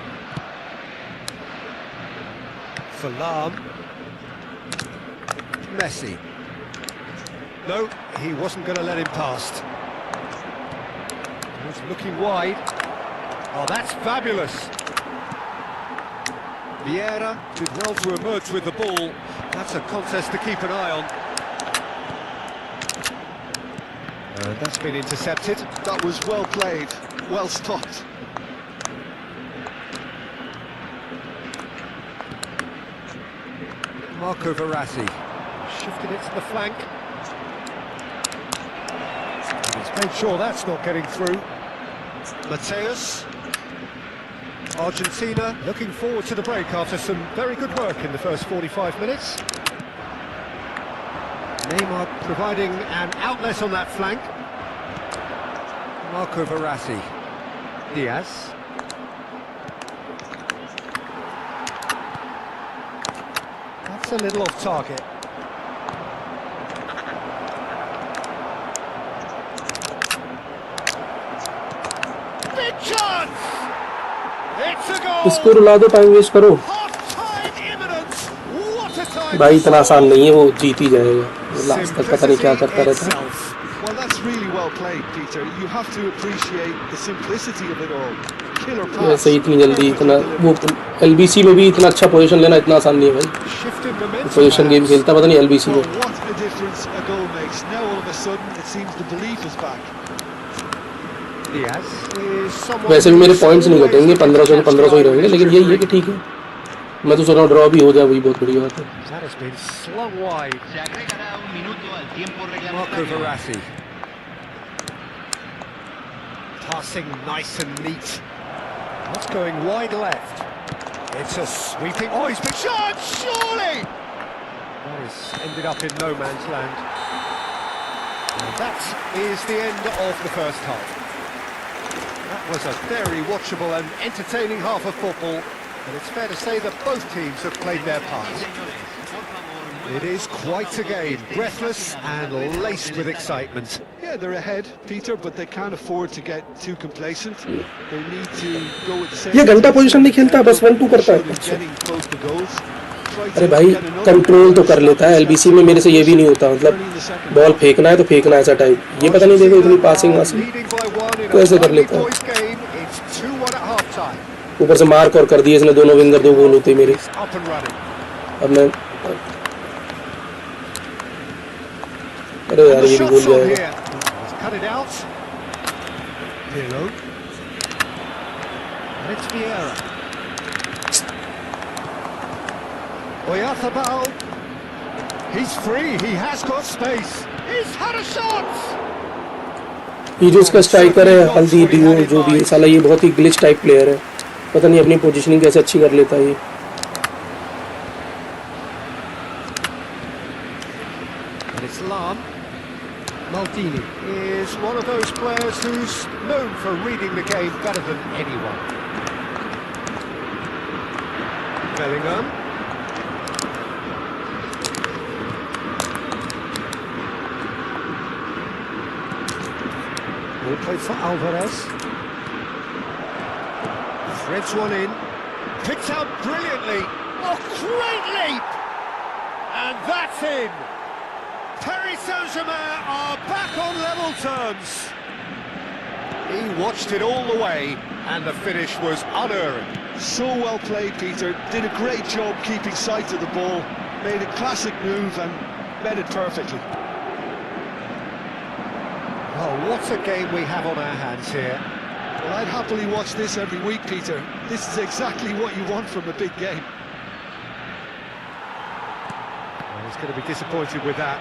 Salam. Messi. No, he wasn't going to let him past. He was looking wide. Oh, that's fabulous. Vieira did well to emerge with the ball. That's a contest to keep an eye on. And that's been intercepted. That was well played, well stopped. Marco Verratti shifted it to the flank. And he's made sure that's not getting through. Mateus. Argentina looking forward to the break after some very good work in the first 45 minutes. Neymar providing an outlet on that flank. Marco Verratti. Diaz. That's a little off target. Big chance! It's a goal! इसको रुला दो, time waste करो Half-time imminent! What a time! भाई, इतना आसान नहीं है, वो जीत ही जाएगा। लास्ट तक पता नहीं क्या करता रहता है। Well, that's really well played, Peter. You have to appreciate the simplicity of it all. Killer pass. ऐसे इतनी जल्दी इतना वो एलबीसी में भी इतना अच्छा पोजीशन लेना इतना आसान नहीं है भाई। Shifting momentum. पोजीशन गेम खेलता पता नहीं एलबीसी में। Well, what a difference a goal makes. Now all of a sudden it seems the belief is back. Diaz is someone वैसे भी मेरे पॉइंट्स नहीं घटेंगे, 1500 के 1500 ही रहेंगे, लेकिन यही है कि ठीक है, मैं तो सोच रहा हूँ ड्रॉ भी हो जाए, वही बहुत बड़ी बात है। That has been slung wide. Se agregará un minuto al tiempo Marco reglamentario. Verratti. Passing nice and neat. That's going wide left. It's a sweeping... Oh, he's been shot! Surely! That has ended up in no man's land. And that is the end of the first half. That was a very watchable and entertaining half of football. And it's fair to say that both teams have played their part. It is quite a game, breathless and laced with excitement. Yeah, they're ahead, Peter, but they can't afford to get too complacent. They need to go with the same. ये घंटा position नहीं खेलता, बस 1-2 करता है। Getting close to goals. अरे भाई control तो कर लेता है, एलबीसी में मेरे से ये भी नहीं होता, मतलब बॉल फेंकना है तो फेंकना है ऐसा टाइप, ये पता नहीं देखो इतनी पासिंग वासिंग कैसे कर लेता है। ऊपर से मार्क और कर दिए इसने, दोनों विंगर 2 गोल होते मेरे। अब मैं अरे यार ये भी गोल जाएगा। Oyarzabal, he's free, he has got space, he's had a shot! ये जो इसका स्ट्राइकर है हल्दी डियो जो भी है, साला ये बहुत ही ग्लिच टाइप प्लेयर है, पता नहीं अपनी पोजीशनिंग कैसे अच्छी कर लेता है ये। And it's Lam. Maldini is one of those players who's known for reading the game better than anyone. Bellingham. Ball played for Alvarez. Threads one in. Picked out brilliantly. Oh, great leap! And that's in. Paris Saint-Germain are back on level terms. He watched it all the way, and the finish was unerring. So well played, Peter. Did a great job keeping sight of the ball. Made a classic move and met it perfectly. Oh, what a game we have on our hands here. Well, I'd happily watch this every week, Peter. This is exactly what you want from a big game. Well, he's going to be disappointed with that.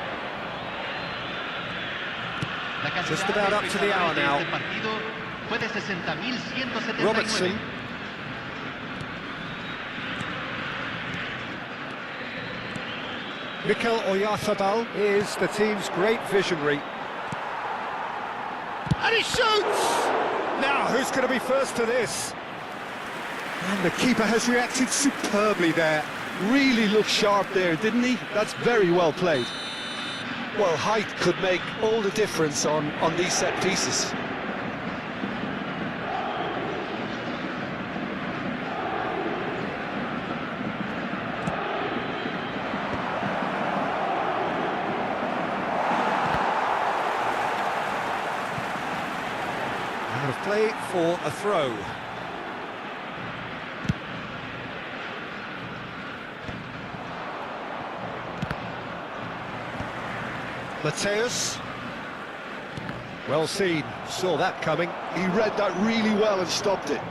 Just about up to the hour now. Robertson. Mikel Oyarzabal is the team's great visionary. And he shoots! Now, who's going to be first to this? And the keeper has reacted superbly there. Really looked sharp there, didn't he? That's very well played. Well, height could make all the difference on these set pieces. Out of play for a throw. Mateus. Well seen, saw that coming. He read that really well and stopped it.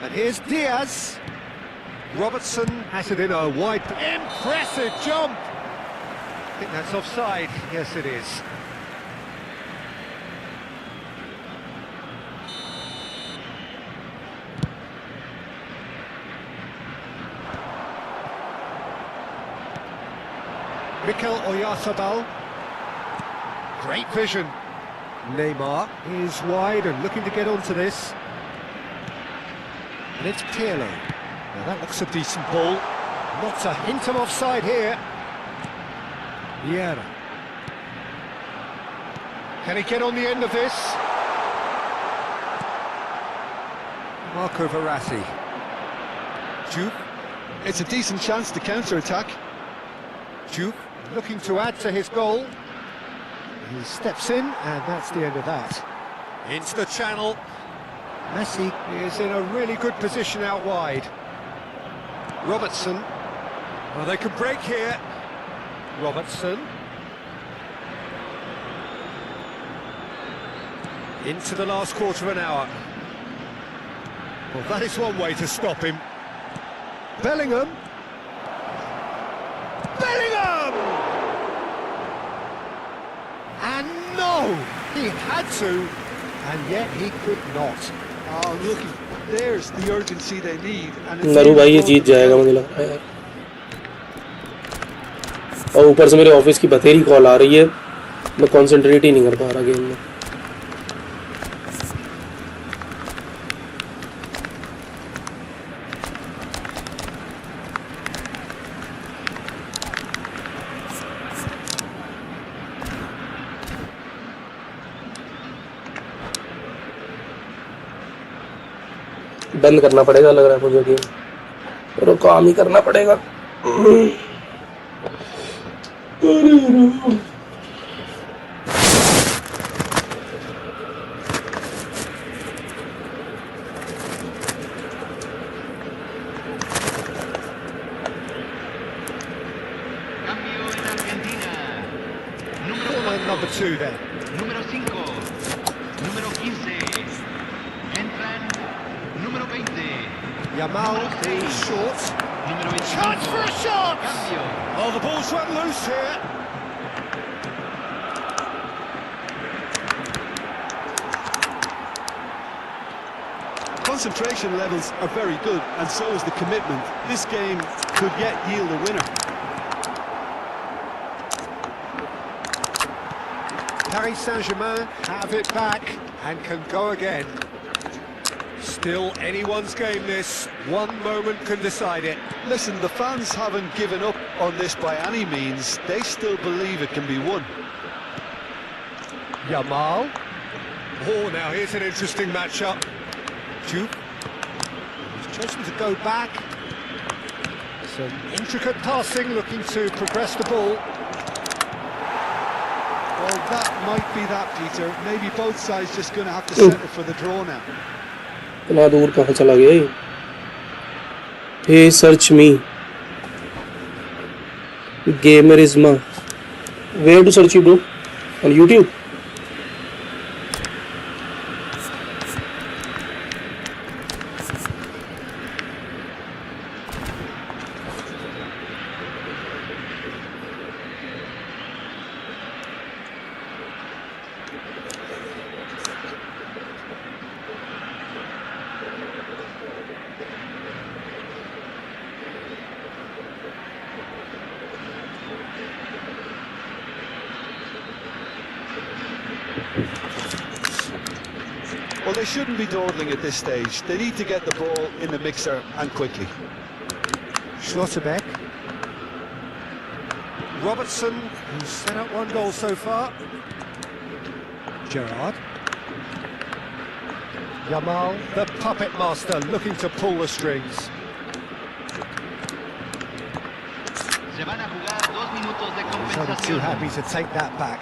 And here's Diaz. Robertson has it in a wide... Impressive jump! I think that's offside. Yes, it is. Mikel Oyarzabal. Great vision. Neymar is wide and looking to get onto this. And it's Pirlo. Now that looks a decent ball. Not a hint of offside here. Vieira. Can he get on the end of this? Marco Verratti. Juke. It's a decent chance to counter-attack. Juke looking to add to his goal. He steps in, and that's the end of that. Into the channel. Messi is in a really good position out wide. Robertson. Well, they could break here. Robertson. Into the last quarter of an hour. Well, that is one way to stop him. Bellingham! Bellingham! And no! He had to, and yet he could not. Oh, look, there's the urgency they need. And Naru भाई ये जीत जाएगा मुझे लग रहा है यार। और ऊपर से मेरे ऑफिस की बथेरी कॉल आ रही है, मैं कंसंट्रेट ही नहीं कर पा रहा गेम में। बंद करना पड़ेगा लग रहा है मुझे गेम, पर काम ही करना पड़ेगा। Cambio en Argentina. Corner number 2 there. Número 5. Número 15. Entran número 20. Yamal Número is 6. short. Número 25. Chance for a shot! Cambio. Oh, the ball's run loose here. concentration levels are very good, and so is the commitment. This game could yet yield a winner. Paris Saint-Germain have it back and can go again. Still anyone's game this. One moment can decide it. Listen, the fans haven't given up on this by any means. They still believe it can be won. Yamal. Oh, now here's an interesting matchup. Juke. He's chosen to go back. Some intricate passing, looking to progress the ball. Well, that might be that, Peter. Maybe both sides just going to have to settle for the draw now. इतना दूर कहाँ चला गया ये? Hey, search me. Gamerisma. Where to search you, bro? On YouTube? Well, they shouldn't be dawdling at this stage. They need to get the ball in the mixer, and quickly. Schlotterbeck. Robertson, who's set up one goal so far. Gerrard. Yamal, the puppet master, looking to pull the strings. Se van a jugar 2 minutos de He's only too compensación. happy to take that back.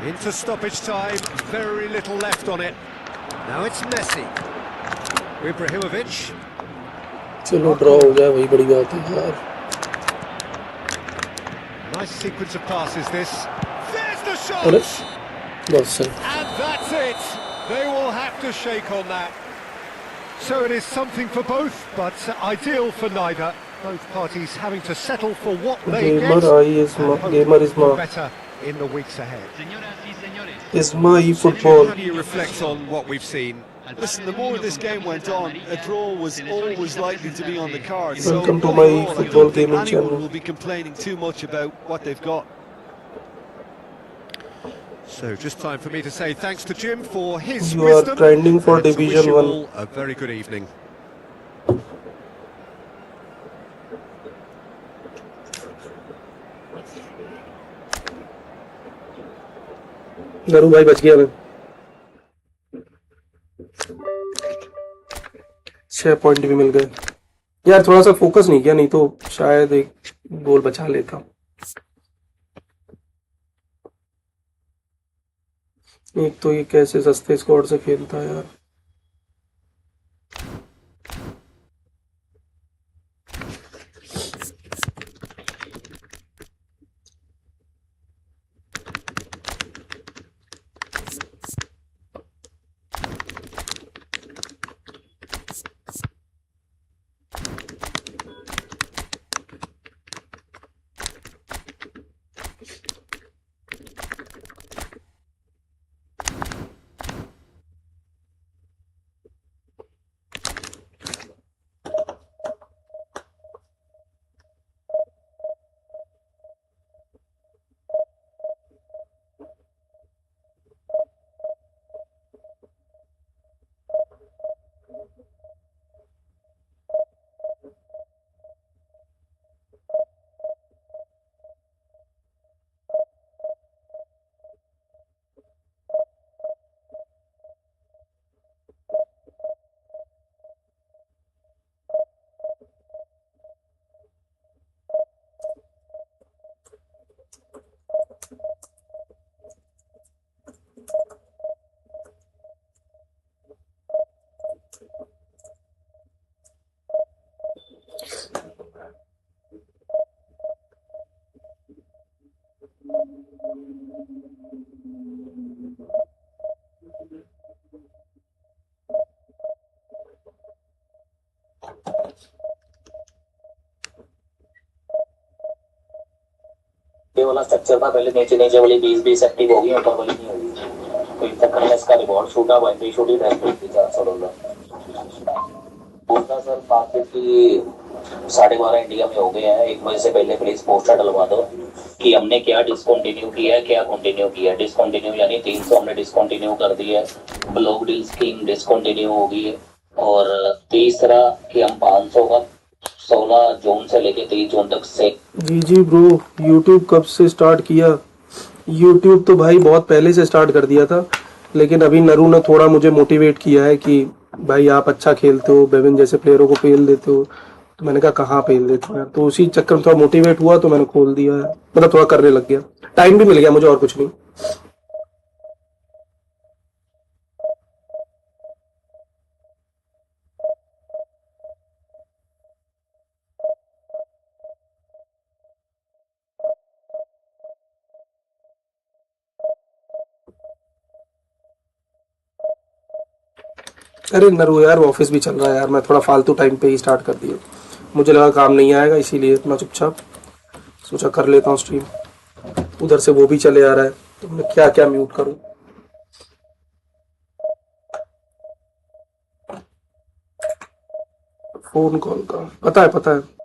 Into stoppage time, very little left on it. Now it's Messi. Ibrahimovic. चलो draw हो गया, वही बड़ी बात है यार. Nice sequence of passes this. There's the अरे shot! बस सही. And that's it! They will have to shake on that. So it is something for both, but ideal for neither. Both parties having to settle for what they get. Gamer is my Better in the weeks ahead. Señoras y señores, is my How football. do you reflect on what we've seen? Listen, the more this game went on, a draw was always likely to be on the cards. So Welcome to my overall, I football don't think gaming anyone channel. will be complaining too much about what they've got. So just time for me to say thanks to Jim for his You are wisdom. trending for and to Division wish you 1. all a very good evening. Naru भाई बच गया मैं. 6 point भी मिल गए यार. थोड़ा सा focus नहीं किया, नहीं तो शायद एक गोल बचा लेता. एक तो ये कैसे सस्ते स्क्वाड से खेलता है यार. ये वाला स्ट्रक्चर था पहले, नीचे नीचे वाली 20-20 एक्टिव होगी, ऊपर वाली नहीं होगी। तो इस चक्कर में इसका रिवॉर्ड छूटा, वही छूटी $400। पूछना सर मार्केट की 12:30 इंडिया में हो गए हैं, 1 बजे से पहले प्लीज पोस्टर डलवा दो कि हमने क्या डिसकंटिन्यू किया है, क्या कंटिन्यू किया है। डिसकंटिन्यू यानी 300 हमने डिसकंटिन्यू कर दी है, ब्लॉक डील स्कीम डिसकंटिन्यू होगी है, और तीसरा कि हम 500 का 16 जून से लेके 30 जून तक से। जी ब्रो, यूट्यूब कब से स्टार्ट किया? यूट्यूब तो भाई बहुत पहले से स्टार्ट कर दिया था, लेकिन अभी नरू ने थोड़ा मुझे मोटिवेट किया है कि भाई आप अच्छा खेलते हो, बेविन जैसे प्लेयरों को पेल देते हो। तो मैंने कहा कहाँ पेल देते हो यार, तो उसी चक्कर में थोड़ा मोटिवेट हुआ तो मैंने खोल दिया है, मतलब थोड़ा करने लग गया, टाइम भी मिल गया मुझे और कुछ नहीं। अरे नरू यार, ऑफिस भी चल रहा है यार, मैं थोड़ा फालतू टाइम पे ही स्टार्ट कर दिया, मुझे लगा काम नहीं आएगा, इसीलिए इतना चुपचाप सोचा कर लेता हूँ स्ट्रीम। उधर से वो भी चले आ रहा है, तो मैं क्या क्या म्यूट करूँ। फोन कॉल का पता है, पता है।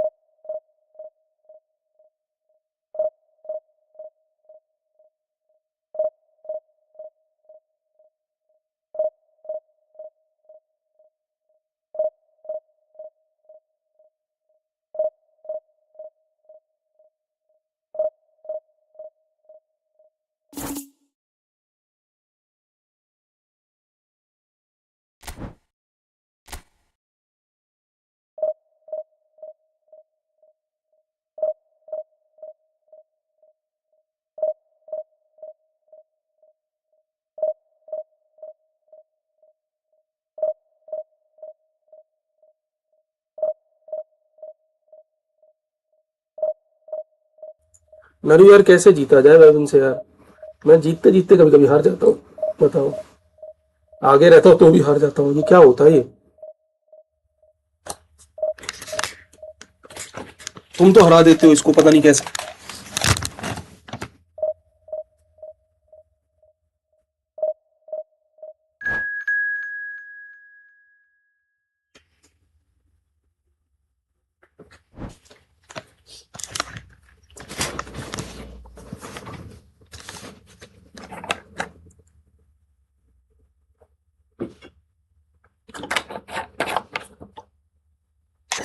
नरू यार कैसे जीता जाए वेबिन से यार, मैं जीतते जीतते कभी कभी हार जाता हूँ, बताओ। आगे रहता हूँ तो भी हार जाता हूँ, ये क्या होता है ये? तुम तो हरा देते हो इसको, पता नहीं कैसे।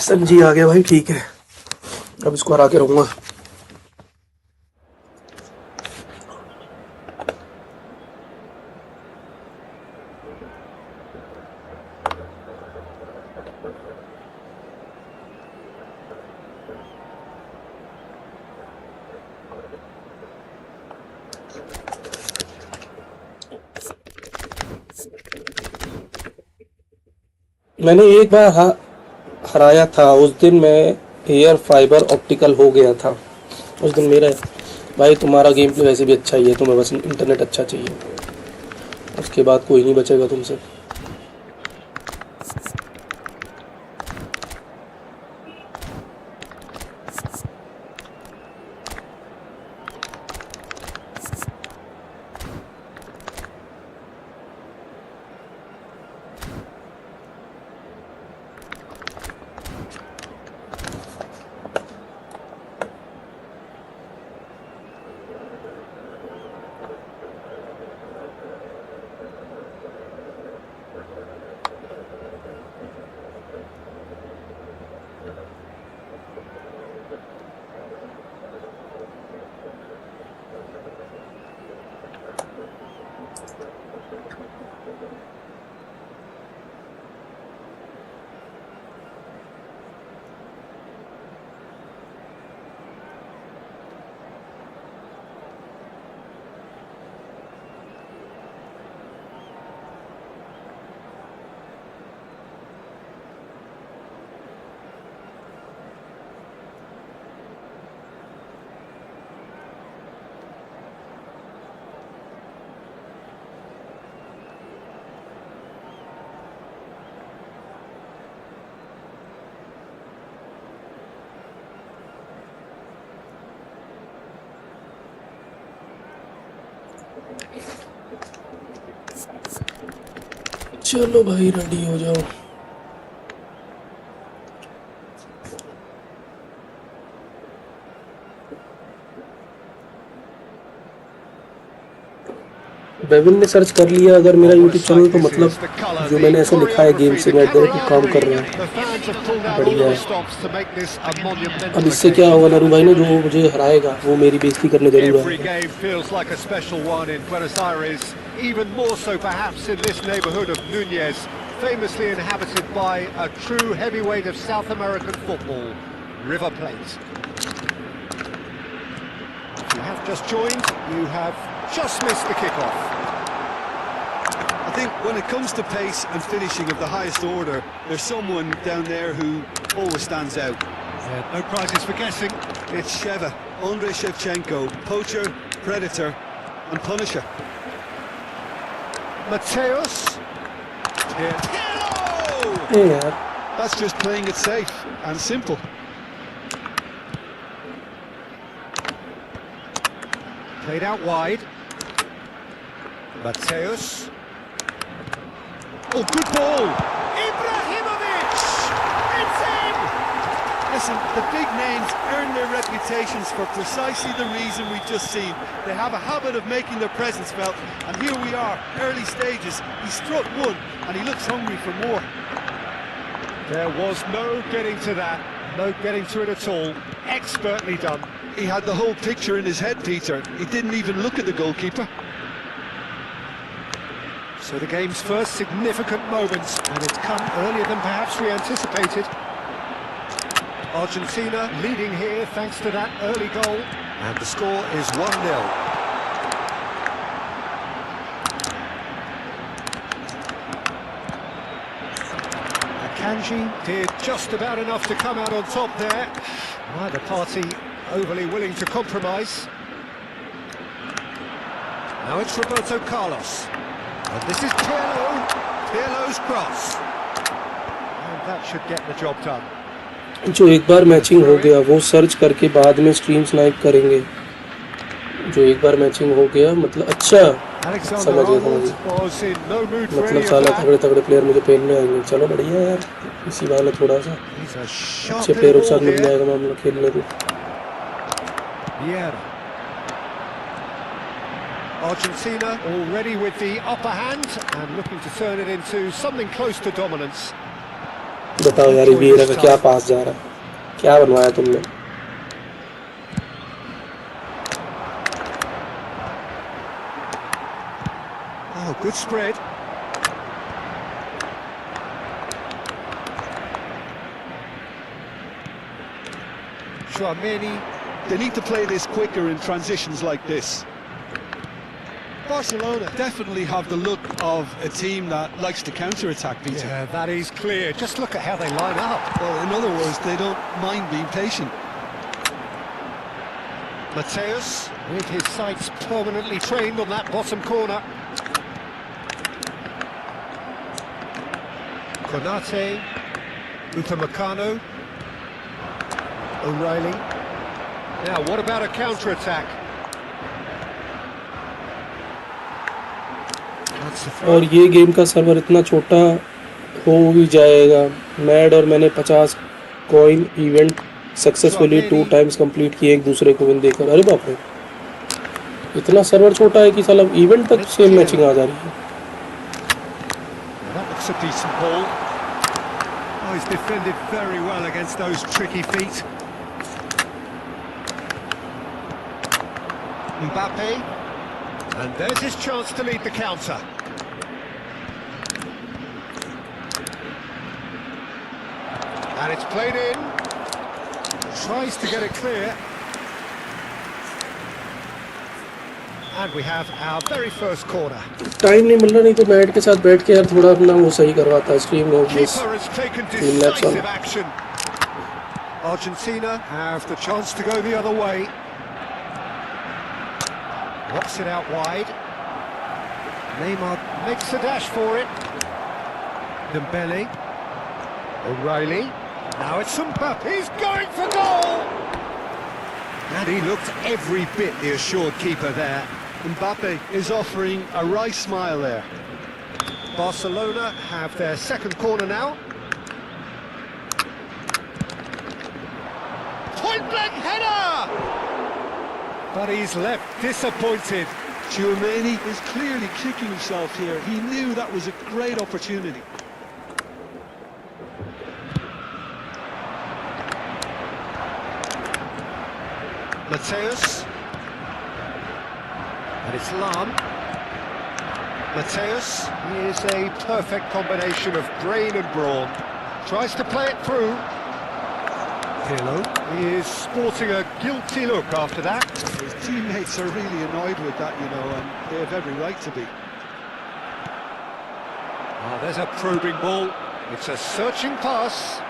संजी आ गया भाई, ठीक है, अब इसको हरा के रहूंगा। मैंने एक बार हराया था, उस दिन मैं एयर फाइबर ऑप्टिकल हो गया था उस दिन मेरा। भाई तुम्हारा गेम प्ले वैसे भी अच्छा ही है, तुम्हें बस इंटरनेट अच्छा चाहिए, उसके बाद कोई नहीं बचेगा तुमसे। चलो भाई रेडी हो जाओ। बेविन ने सर्च कर लिया अगर मेरा यूट्यूब चैनल, तो मतलब जो मैंने ऐसे लिखा है गेम से मैं डायरेक्ट काम कर रहा है। बढ़िया है। अब इससे क्या होगा नरू भाई ने, जो मुझे हराएगा वो मेरी बेइज्जती करने जरूर Every आएगा। game feels like a special one in Buenos Aires, even more so perhaps in this neighborhood of Núñez, famously inhabited by a true heavyweight of South American football, River Plate. If you have just joined, you have just missed the kickoff. I think when it comes to pace and finishing of the highest order, there's someone down there who always stands out. No prizes for guessing. It's Sheva, Andrei Shevchenko, poacher, predator and punisher. Mateus. ए यार That's just playing it safe and simple. Played out wide. Mateus. Oh, good ball. Ibrahimovic! It's in! Listen, the big names earn their reputations for precisely the reason we've just seen. They have a habit of making their presence felt, and here we are, early stages. He struck one, and he looks hungry for more. There was no getting to that. No getting to it at all. Expertly done. He had the whole picture in his head, Peter. He didn't even look at the goalkeeper. So the game's first significant moments, and it's come earlier than perhaps we anticipated. Argentina leading here thanks to that early goal, and the score is 1-0. Akanji did just about enough to come out on top there. Neither party overly willing to compromise. Now it's Roberto Carlos. And this is Pirlo's cross. And that should get the job done. जो एक बार matching हो गया वो search करके बाद में stream snipe करेंगे। जो एक बार मैचिंग हो गया मतलब अच्छा समझ गया मतलब साला तगड़े तगड़े प्लेयर मुझे पेलने आएंगे। चलो बढ़िया यार, इसी वाला थोड़ा सा अच्छे प्लेयरों के साथ मिल जाएगा मामला खेलने को। Argentina already with the upper hand and looking to turn it into something close to dominance. बताओ यार ये का क्या पास जा रहा है, क्या बनवाया तुमने? Oh, good spread. Chouameni. They need to play this quicker in transitions like this. Barcelona definitely have the look of a team that likes to counter-attack, Peter. Yeah, that is clear. Just look at how they line up. Well, in other words, they don't mind being patient. Mateus, with his sights permanently trained on that bottom corner. Konate, Upamecano, O'Reilly. Now, what about a counter-attack? और ये game का server इतना छोटा हो भी जाएगा। Mad और मैंने 50 coin event successfully 2 times complete किए एक दूसरे को विन देकर। अरे बाप रे, इतना सर्वर छोटा है कि साला इवेंट तक सेम मैचिंग आ जा रही है। That looks a decent ball. Oh, he's defended very well against those tricky feet. Mbappe, and there's his chance to lead the counter. And it's played in. Tries to get it clear. And we have our very first corner. Time नहीं मिल रहा, नहीं तो mad के साथ बैठ के यार थोड़ा अपना वो सही करवाता है स्ट्रीम में। Keeper has taken decisive action. Argentina have the chance to go the other way. Rocks it out wide. Neymar makes a dash for it. Dembele. O'Reilly. Now it's Mbappe. He's going for goal! And he looked every bit the assured keeper there. Mbappe is offering a wry smile there. Barcelona have their second corner now. Point-blank header! But he's left disappointed. Giovanni is clearly kicking himself here. He knew that was a great opportunity. Mateus. And it's Lam. Mateus, he is a perfect combination of brain and brawn. Tries to play it through. Pirlo, he is sporting a guilty look after that. His teammates are really annoyed with that, you know, and they have every right to be. Oh, there's a probing ball. It's a searching pass.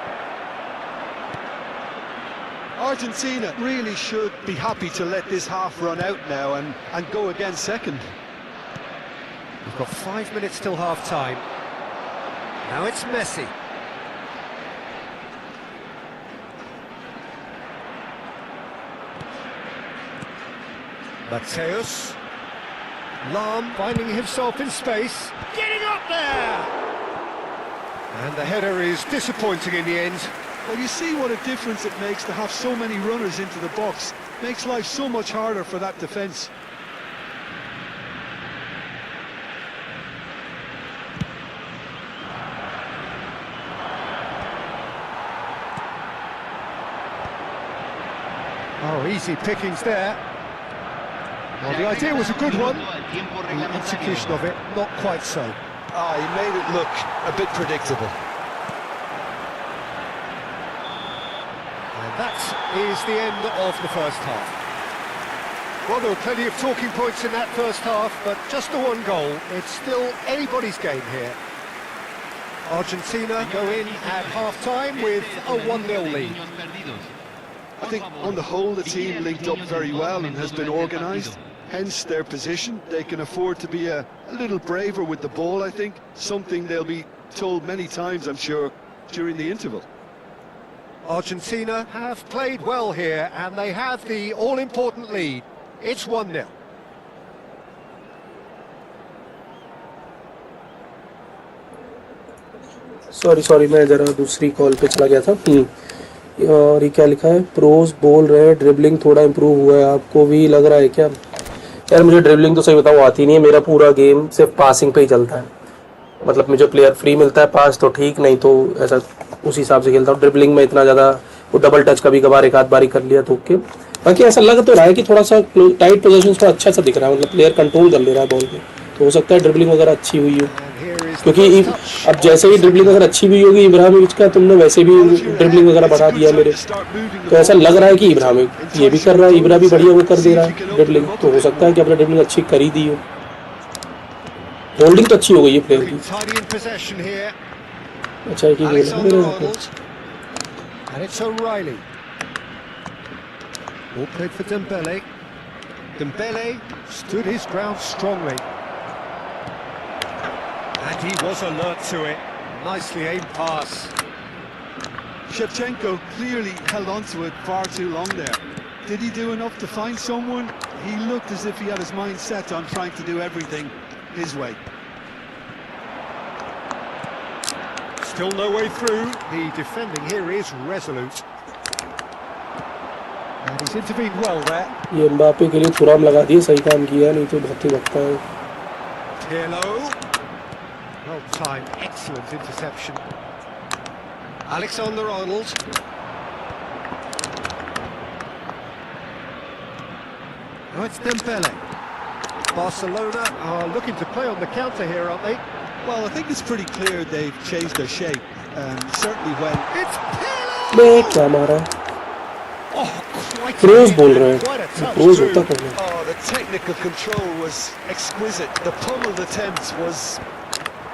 Argentina really should be happy to let this half run out now and go again second. We've got 5 minutes till half-time. Now it's Messi. Mateus. Lam finding himself in space. Getting up there! And the header is disappointing in the end. Well, you see what a difference it makes to have so many runners into the box. Makes life so much harder for that defence. Oh, easy pickings there. Well, the idea was a good one. The execution of it, not quite so. Ah, he made it look a bit predictable. And that is the end of the first half. Well, there were plenty of talking points in that first half, but just the one goal. It's still anybody's game here. Argentina go in at half-time with a 1-0 lead. I think on the whole the team linked up very well and has been organised. Hence their position. They can afford to be a little braver with the ball, I think. Something they'll be told many times, I'm sure, during the interval. Argentina have played well here and they have the all-important lead. It's 1-0. Sorry मैं जरा दूसरी call पे चला गया था। और ये क्या लिखा है, प्रोज बोल रहे हैं ड्रिबलिंग थोड़ा इम्प्रूव हुआ है, आपको भी लग रहा है क्या? यार मुझे ड्रिबलिंग तो सही बताऊँ आती नहीं है, मेरा पूरा गेम सिर्फ पासिंग पे ही चलता है। मतलब मुझे प्लेयर फ्री मिलता है पास तो ठीक, नहीं तो ऐसा उस हिसाब से खेलता हूँ। ड्रिबलिंग में इतना ज़्यादा वो डबल टच कभी कभार एक आध बारी कर लिया तो ओके। बाकी ऐसा लग तो रहा है कि थोड़ा सा टाइट पोजीशन थोड़ा अच्छा सा दिख रहा है, मतलब प्लेयर कंट्रोल कर ले रहा है बॉल पे, तो हो सकता है ड्रिबलिंग वगैरह अच्छी हुई हो। क्योंकि अब जैसे ही ड्रिबलिंग अगर अच्छी भी होगी इब्राहिमोविच का, तुमने वैसे भी ड्रिबलिंग वगैरह बढ़ा दिया मेरे, तो ऐसा लग रहा है कि इब्राहिमोविच ये भी कर रहा है, इब्रा भी बढ़िया वो कर दे रहा है ड्रिबलिंग, तो हो सकता है कि अपना ड्रिबलिंग अच्छी कर ही दी हो। होल्डिंग तो अच्छी हो गई है प्लेयर की। अच्छा है कि All played for Dembele. Dembele stood his ground strongly. And he was alert to it. Nicely aimed pass. Shevchenko clearly held on to it far too long there. Did he do enough to find someone? He looked as if he had his mind set on trying to do everything his way. Still no way through. The defending here is resolute. And he's intervened well there. ये Mbappe के लिए थुराम लगा दिए, सही काम किया, नहीं तो बहुत ही वक्त है। Pirlo. Well timed, excellent interception. Alexander-Arnold. Now it's Dembele. Barcelona are looking to play on the counter here, aren't they? Well, I think it's pretty clear they've changed their shape. Certainly when... It's Pirlo! बे क्या मारा? Pros बोल रहे हैं, pros होता कौन है? Oh, the technical control was exquisite. The pummeled attempt was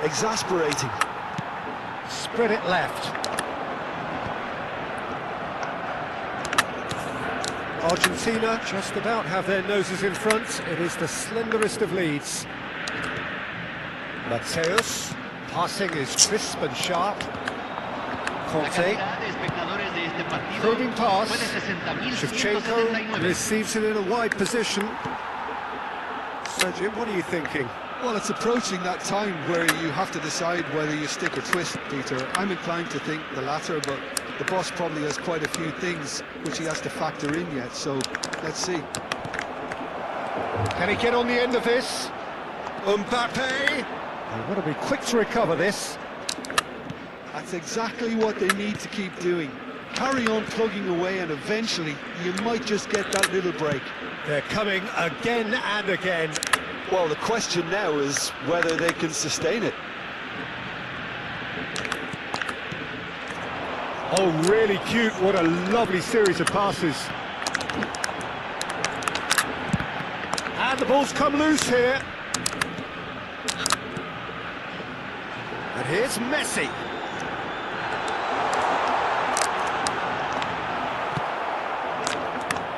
exasperating. Spread it left. Argentina just about have their noses in front. It is the slenderest of leads. Mateus, passing is crisp and sharp. Conte, probing pass. Shevchenko receives it in a wide position. So Jim, what are you thinking? Well, it's approaching that time where you have to decide whether you stick or twist, Peter. I'm inclined to think the latter, but the boss probably has quite a few things which he has to factor in yet, so let's see. Can he get on the end of this? Mbappe! They've got to be quick to recover this. That's exactly what they need to keep doing. Carry on plugging away and eventually you might just get that little break. They're coming again and again. Well, the question now is whether they can sustain it. Oh, really cute. What a lovely series of passes. And the ball's come loose here. And here's Messi.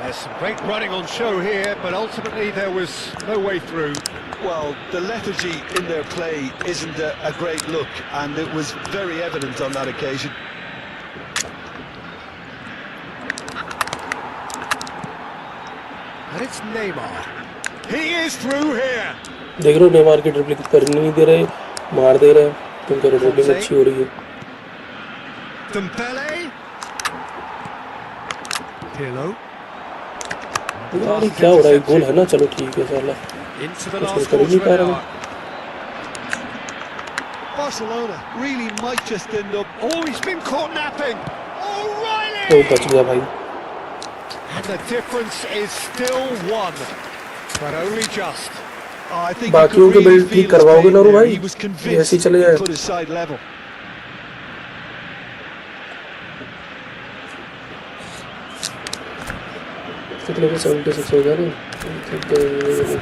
There's some great running on show here, but ultimately there was no way through. Well, the lethargy in their play isn't a great look, and it was very evident on that occasion. And it's Neymar. He is through here. देख रहे हो Neymar की dribbling करने नहीं दे रहे, मार दे रहे, तुमको ड्रिबलिंग अच्छी हो रही है. Dembele. Pirlo. यार ये क्या हो रहा है, गोल है ना, चलो ठीक है साला. Into the कुछ last कर ही नहीं पा quarter of रहा an मैं. Barcelona really might just end up... Oh, he's been caught napping. O'Reilly! तो बच गया भाई. And the difference is still one, but only just. Oh, I think बाकियों के बिल्ड ठीक करवाओगे ना रू भाई, he was ये convinced ऐसे ही चले he जाए. put his side level. कितने के 76 हो जा रहे हैं.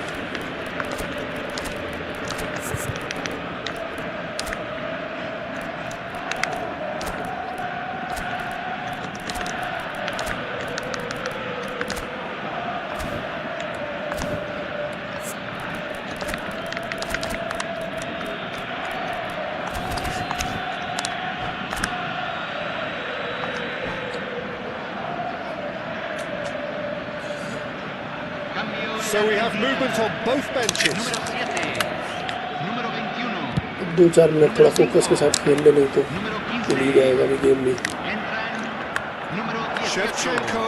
So we have movement on both benches. Número 21. 2-4 minute थोड़ा फोकस के साथ खेल ले, नहीं तो Número चली 15. जाएगा अभी गेम भी. Entran. Número 18. Shevchenko.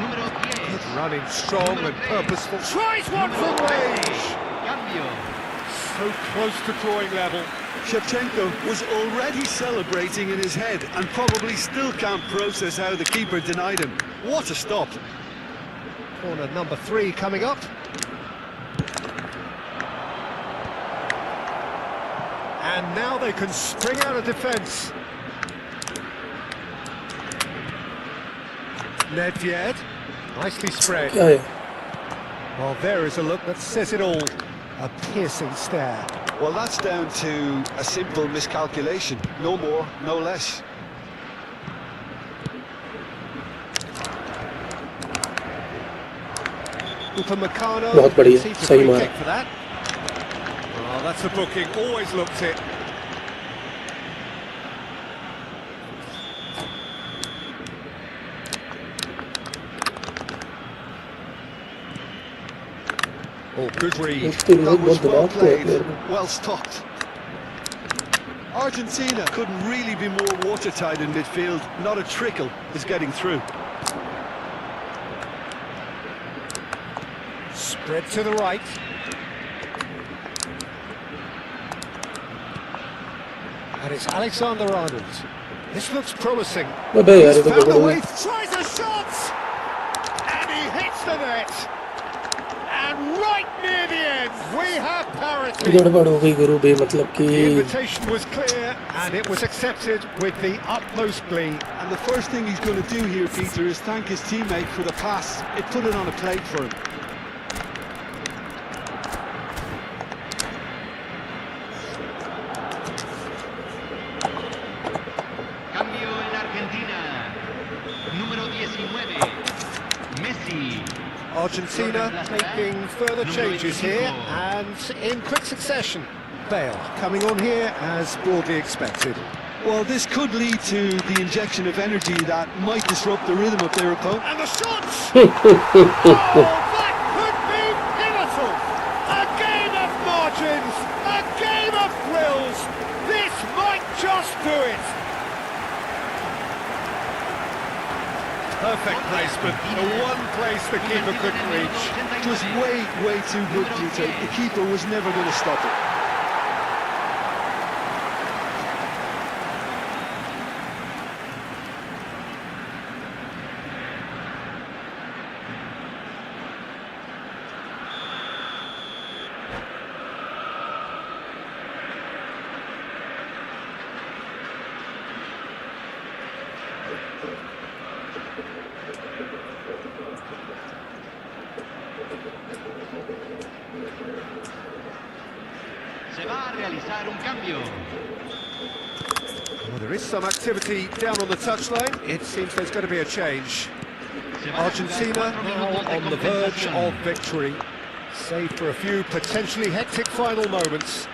Número 10. Running strong and purposeful. Tries one from range. Cambio. So close to drawing level. Shevchenko was already celebrating in his head and probably still can't process how the keeper denied him. What a stop. Corner number 3 coming up. And now they can spring out of defence. Nedved, nicely spread. क्या है? Well, there is a look that says it all. A piercing stare. Well, that's down to a simple miscalculation. No more, no less. Upamecano. बहुत बढ़िया, Received a सही free मारा. kick for that. Oh, that's the booking. Always looked it. Oh, good read. उसके लिए That बहुत was well दिमाग तो है played, प्लेयर में. well stopped. Argentina couldn't really be more watertight in midfield. Not a trickle is getting through. Spread to the right. And it's Alexander-Arnold. This looks promising. अबे यार ये He's तो found a गड़बड़ way, है. tries a shot! And he hits the net! And right near the end, we have parity! गड़बड़ हो गई गुरु बे, मतलब कि The invitation was clear, and it was accepted with the utmost glee. And the first thing he's going to do here, Peter, is thank his teammate for the pass. It put it on a plate for him. Cambio en Argentina. Número 19. Messi. Argentina making further changes here, and in quick succession. Bale coming on here as broadly expected. Well, this could lead to the injection of energy that might disrupt the rhythm of their opponent. And the shots! Oh, that could be pivotal! A game of margins! Perfect placement, the one place the keeper couldn't reach. Just way too good, Peter. The keeper was never going to stop it. Se va a realizar un cambio. Well, there is some activity down on the touchline. It seems there's going to be a change. Se van a Argentina jugar 4 now minutos de on the verge compensación. of victory, save for a few potentially hectic final moments.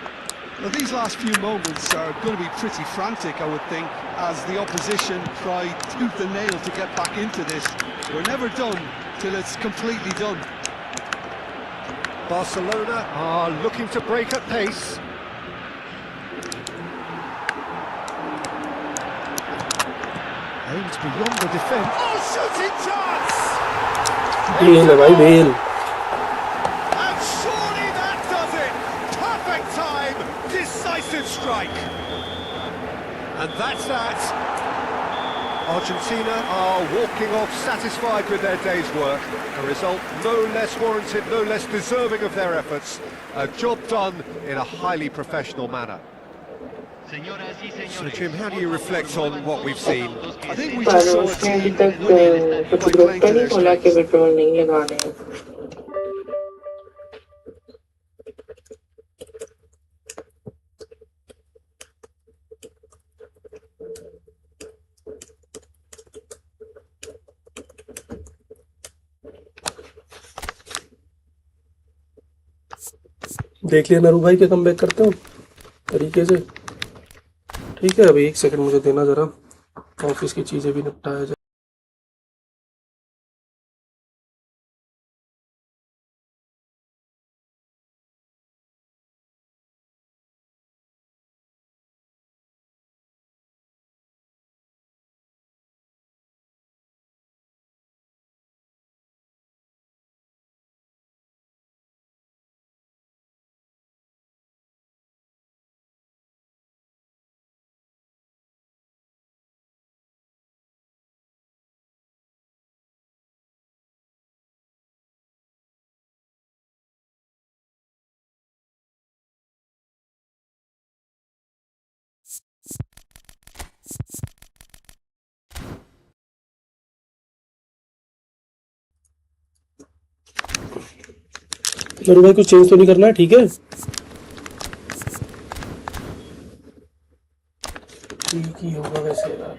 Well, these last few moments are going to be pretty frantic, I would think, as the opposition try tooth and nail to get back into this. We're never done till it's completely done. Barcelona are looking to break at pace. Aims beyond the defence. Oh, shooting chance! Bail है भाई bail. And surely that does it! Perfect time, decisive strike. And that's that. Argentina are walking off satisfied with their day's work. A result no less warranted, no less deserving of their efforts. A job done in a highly professional manner. Señoras y So señores, Jim, how do you reflect on what we've seen? I think we just saw a उसने अभी team तक quite कुछ playing group to का नहीं their खोला कि strengths. Petrol नहीं लगाने हैं. देख लिया नरू भाई के कमबैक करते हो तरीके से. ठीक है, अभी 1 सेकंड मुझे देना जरा, ऑफिस की चीजें भी निपटाया जाए. नरू भाई कुछ चेंज तो नहीं करना है, ठीक है? ठीक ही होगा वैसे यार.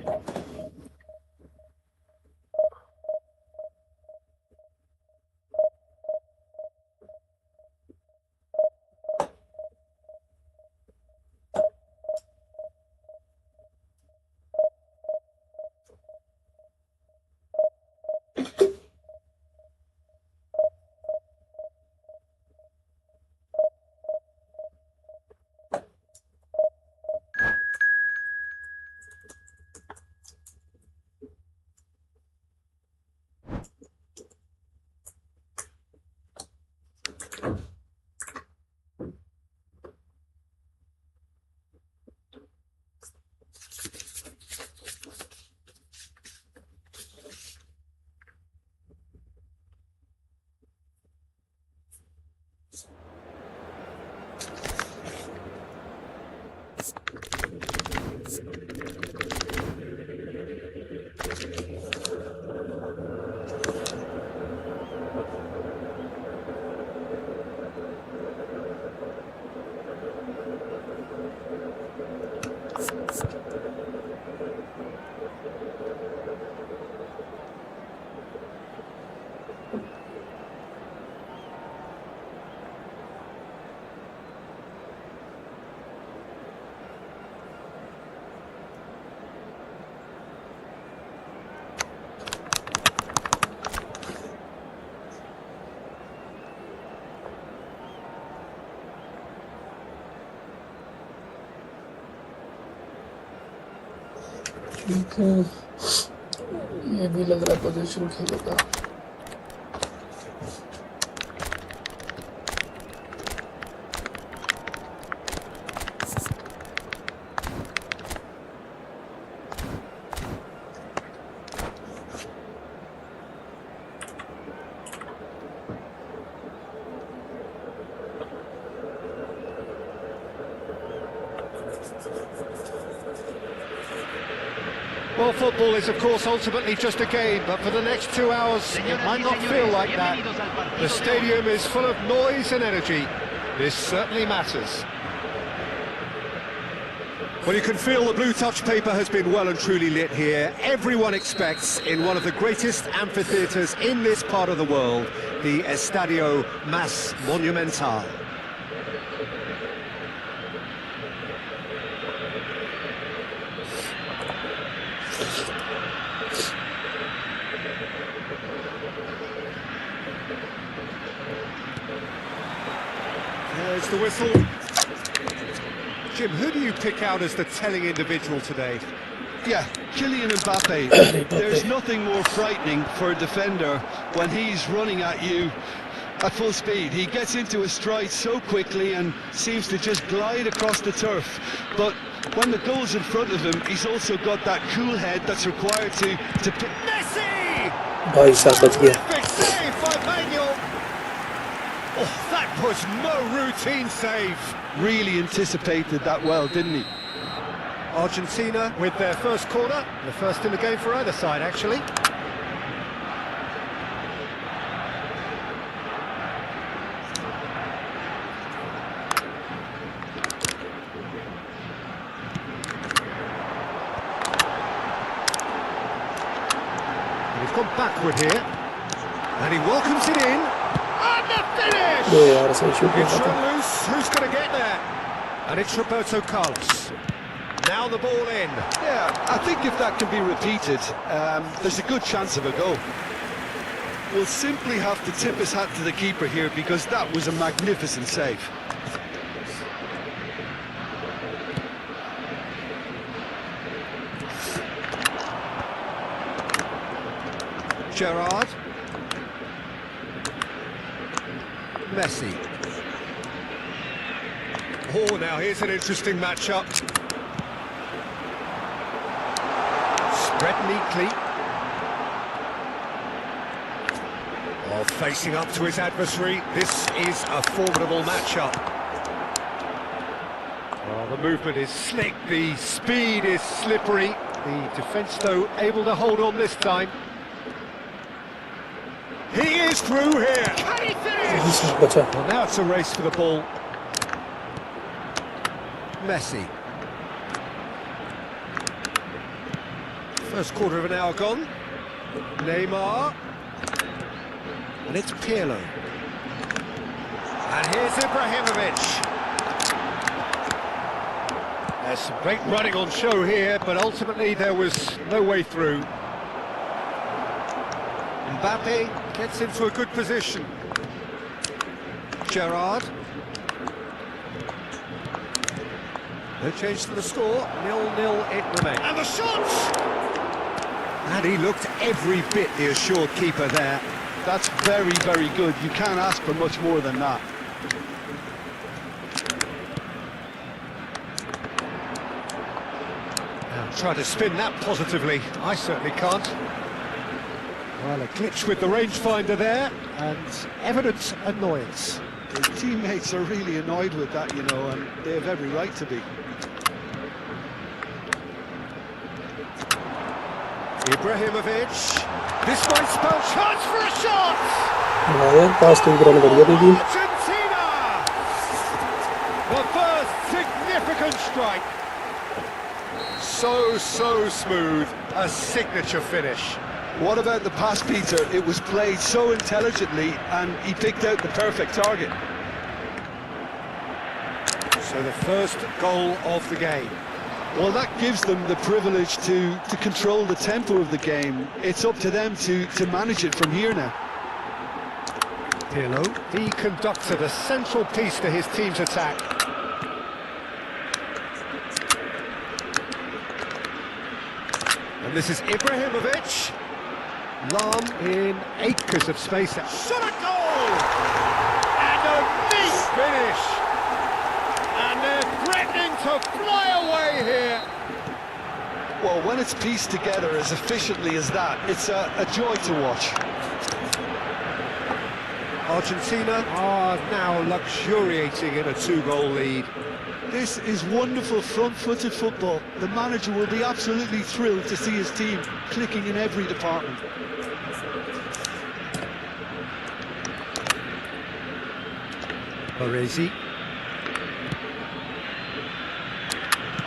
ठीक है, ये भी लग रहा है पोजीशन खेलेगा। Well, football is, of course, ultimately just a game, but for the next 2 hours, it might not feel like that. The stadium is full of noise and energy. This certainly matters. Well, you can feel the blue touch paper has been well and truly lit here. Everyone expects, in one of the greatest amphitheatres in this part of the world, the Estadio Más Monumental. There's the whistle. Jim, who do you pick out as the telling individual today? Yeah, Kylian Mbappe. There's nothing more frightening for a defender when he's running at you at full speed. He gets into a stride so quickly and seems to just glide across the turf. But when the goal's in front of him, he's also got that cool head that's required to pick. Messi! भाई साहब बच गया। Big save by Manuel. Oh, that was no routine save. Really anticipated that well, didn't he? Argentina with their first corner, the first in the game for either side, actually. And he's gone backward here, and he welcomes it in, and the finish! ये यार सही shoot It's किया था। run loose, who's going to get there? And it's Roberto Carlos. Now the ball in. Yeah, I think if that can be repeated, there's a good chance of a goal. We'll simply have to tip his hat to the keeper here because that was a magnificent save. Gerrard. Messi. Oh, now here's an interesting matchup. Spread neatly. While facing up to his adversary, this is a formidable matchup. Well, the movement is slick, the speed is slippery. The defence, though, able to hold on this time. He is through here. Can he finish? बचा। Well, now it's a race for the ball. Messi. First quarter of an hour gone. Neymar. And it's Pirlo. And here's Ibrahimovic. There's some great running on show here, but ultimately there was no way through. Mbappe gets into a good position. Gerrard. No change to the score, 0-0 it remains. And the shots! And he looked every bit the assured keeper there. That's very, very good. You can't ask for much more than that. Now try to spin that positively. I certainly can't. Well, a glitch with the rangefinder there, and evident annoyance. His teammates are really annoyed with that, you know, and they have every right to be. Ibrahimovic. This might spell chance for a shot! हाँ यार पास तो इधर बढ़िया दे दी। Argentina! The first significant strike. So smooth. A signature finish. What about the pass, Peter? It was played so intelligently and he picked out the perfect target. So the first goal of the game. Well, that gives them the privilege to control the tempo of the game. It's up to them to manage it from here now. Pirlo, the conductor, the central piece to his team's attack. And this is Ibrahimovic. Lam in acres of space. Shot a goal! And a neat finish! And they're threatening to fly away here. Well, when it's pieced together as efficiently as that, it's a joy to watch. Argentina are now luxuriating in a 2-goal lead. This is wonderful front-footed football. The manager will be absolutely thrilled to see his team clicking in every department. Baresi.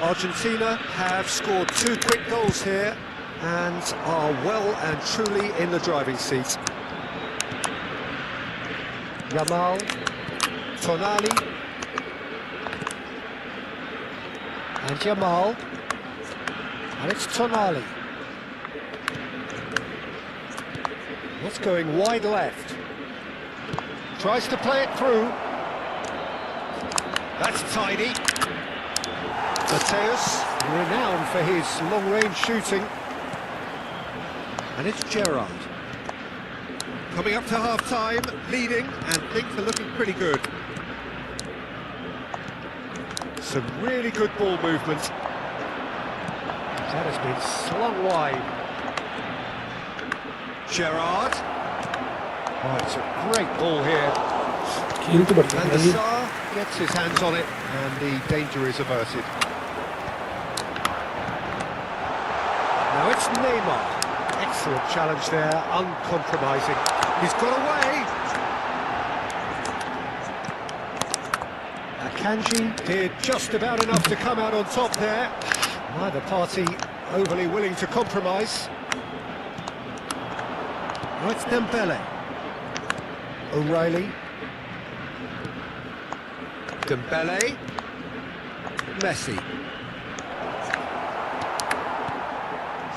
Argentina have scored 2 quick goals here and are well and truly in the driving seat. Yamal, Tonali, and Yamal, and it's Tonali. That's going wide left. Tries to play it through. That's tidy. Mateus, renowned for his long-range shooting. And it's Gerrard. Coming up to half-time, leading, and things are looking pretty good. Some really good ball movement. That has been slung wide. Gerrard. Oh, it's a great ball here. And the Sar gets his hands on it, and the danger is averted. Now it's Neymar. Excellent challenge there, uncompromising. He's got away. Akanji did just about enough to come out on top there. Neither party overly willing to compromise. Now it's Dembele. O'Reilly. Dembele. Messi.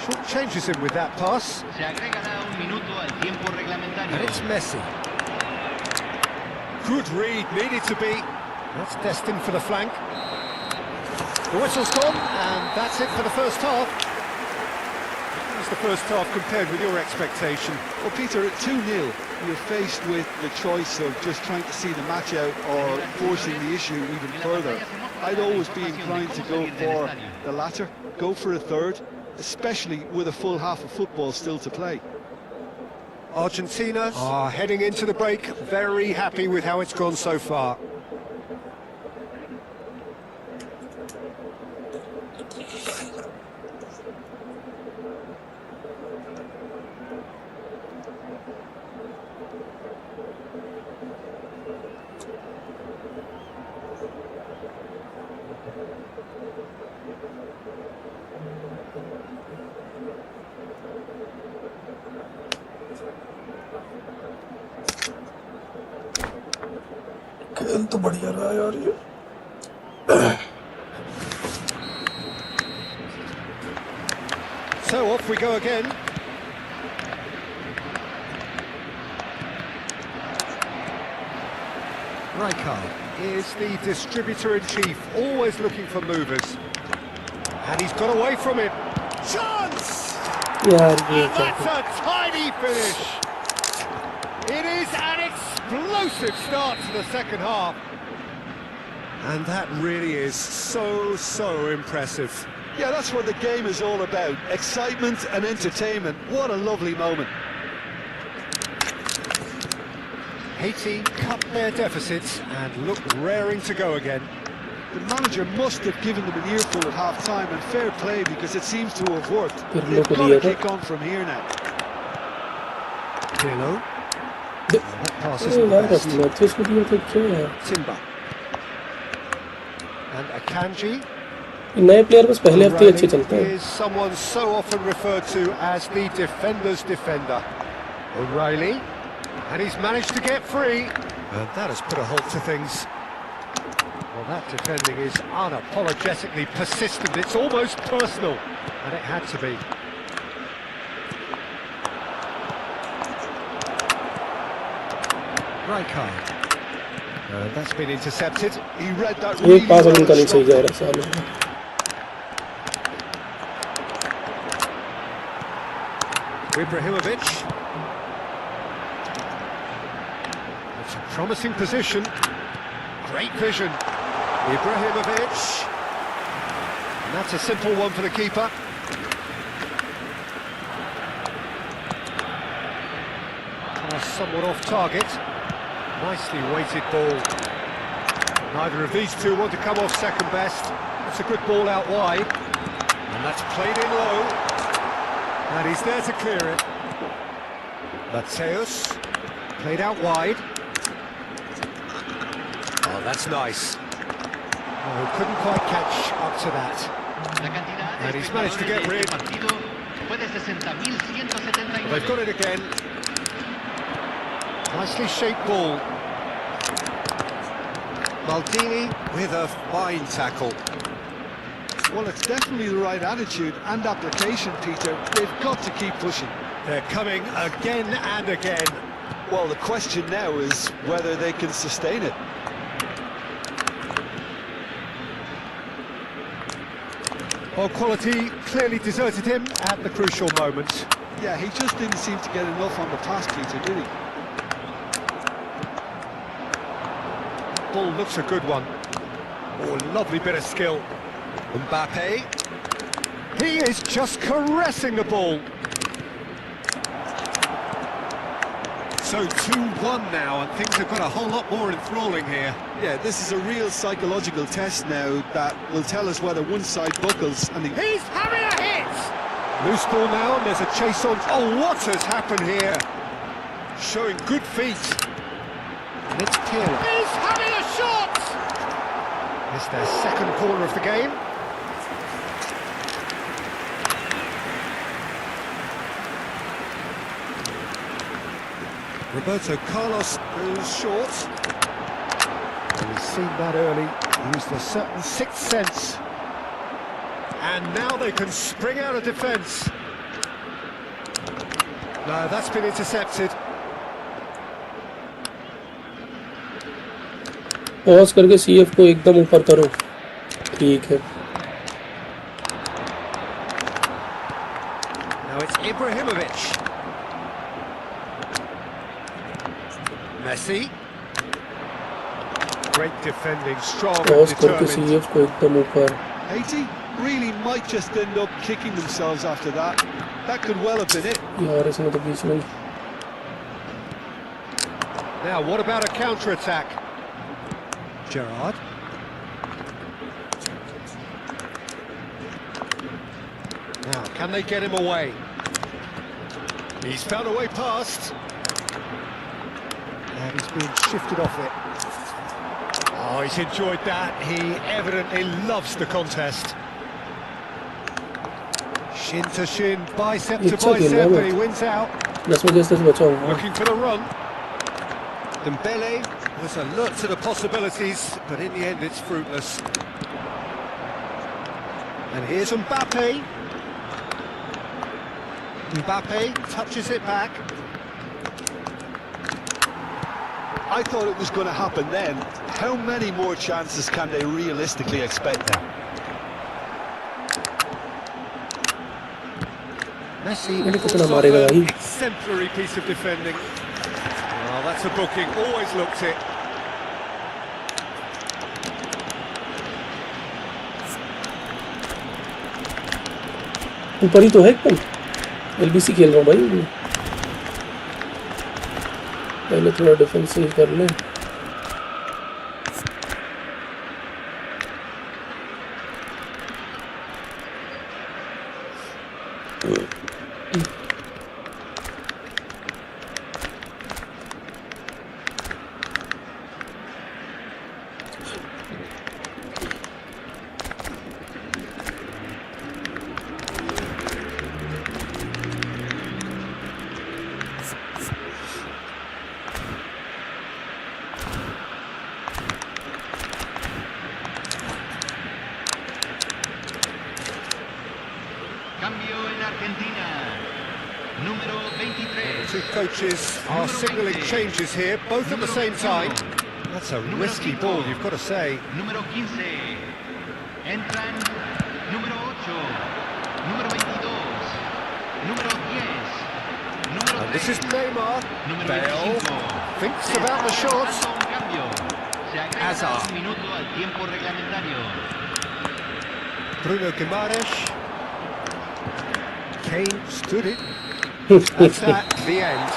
Short changes him with that pass. Se agregará un minuto al tiempo reglamentario. And it's Messi. Good read, needed to be. That's destined for the flank. The whistle's gone, and that's it for the first half. How's the first half compared with your expectation? Well, Peter, at 2-0, you're faced with the choice of just trying to see the match out or forcing the issue even further. I'd always be inclined to go for the latter, go for a third, especially with a full half of football still to play. Argentina are heading into the break, very happy with how it's gone so far. खेल तो बढ़िया रहा यार ये So off we go again. Rijkaard is the distributor-in-chief, always looking for movers. And he's got away from it. Chance! यार ये And that's a tiny finish. It is an explosive start to the second half. And that really is so impressive. Yeah, that's what the game is all about. Excitement and entertainment. What a lovely moment. Haiti cut their deficits and look raring to go again. The manager must have given them an earful at half-time, and fair play because it seems to have worked. फिर They've लोग got दिया to था kick on from here now. Pirlo. That pass अरे isn't the यार best. Matthews को दिया था क्या है Timber. And Akanji. नए प्लेयर बस पहले हफ्ते अच्छे चलते हैं O'Reilly is someone so often referred to as the defender's defender. O'Reilly. And he's managed to get free. And that has put a halt to things. Well, that defending is unapologetically persistent. It's almost personal. And it had to be. Rijkaard. And that's been intercepted. He read that really एक पास well उनका नहीं and सही stopped जा it. रहा सामने Ibrahimovic. It's a promising position. Great vision. Ibrahimovic. And that's a simple one for the keeper. Somewhat off target. Nicely weighted ball. Neither of these two want to come off second best. It's a good ball out wide. And that's played in low. And he's there to clear it. Mateus. Played out wide. Oh, that's nice. Oh, couldn't quite catch up to that. And he's managed to get rid. They've got it again. Nicely shaped ball. Maldini with a fine tackle. Well, it's definitely the right attitude and application, Peter. They've got to keep pushing. They're coming again and again. Well, the question now is whether they can sustain it. Well, quality clearly deserted him at the crucial moment. Yeah, he just didn't seem to get enough on the pass, Peter, did he? Ball looks a good one. Oh, lovely bit of skill. Mbappe. He is just caressing the ball. So 2-1 now, and things have got a whole lot more enthralling here. Yeah, this is a real psychological test now that will tell us whether one side buckles and He's having a hit! Loose ball now, and there's a chase on. Oh, what has happened here? Showing good feet. And it's Pirlo. He's having a shot! It's their second corner of the game. Roberto Carlos goes short. And he's seen that early. He used a certain sixth sense. And now they can spring out of defence. No, that's been intercepted. Pause करके CF को एकदम ऊपर करो. ठीक है. Now it's Ibrahimovic. Messi. Great defending, strong and pause करके determined. CF को एकदम ऊपर. Haiti really might just end up kicking themselves after that. That could well have been it. यार इसने तो बीच में. Now, what about a counter-attack? Gerrard. Now, can they get him away? He's found a way past. And he's being shifted off it. Oh, he's enjoyed that. He evidently loves the contest. Shin to shin, bicep to bicep, and he wins out. Looking for the run. Dembele was alert to the possibilities, but in the end it's fruitless. And here's Mbappe. Mbappe touches it back. I thought it was going to happen then. How many more chances can they realistically expect now? Messi, exemplary piece of defending. Well, that's a booking, always looked it. ऊपर ही तो है एकदम. LBC खेल रहा हूँ भाई. पहले थोड़ा डिफेंसिव कर लें. Cambio en Argentina. Número 23. The two coaches are signalling changes here, both at the same time. That's a risky ball, you've got to say. Número 15. Entran número 8. Número 22. Número 10. This is Neymar. Número Bale 25. thinks about the shot. Un cambio. Se agrega Hazard. un minuto al tiempo reglamentario. Bruno Guimaraes. Kane stood it. That's that, the end.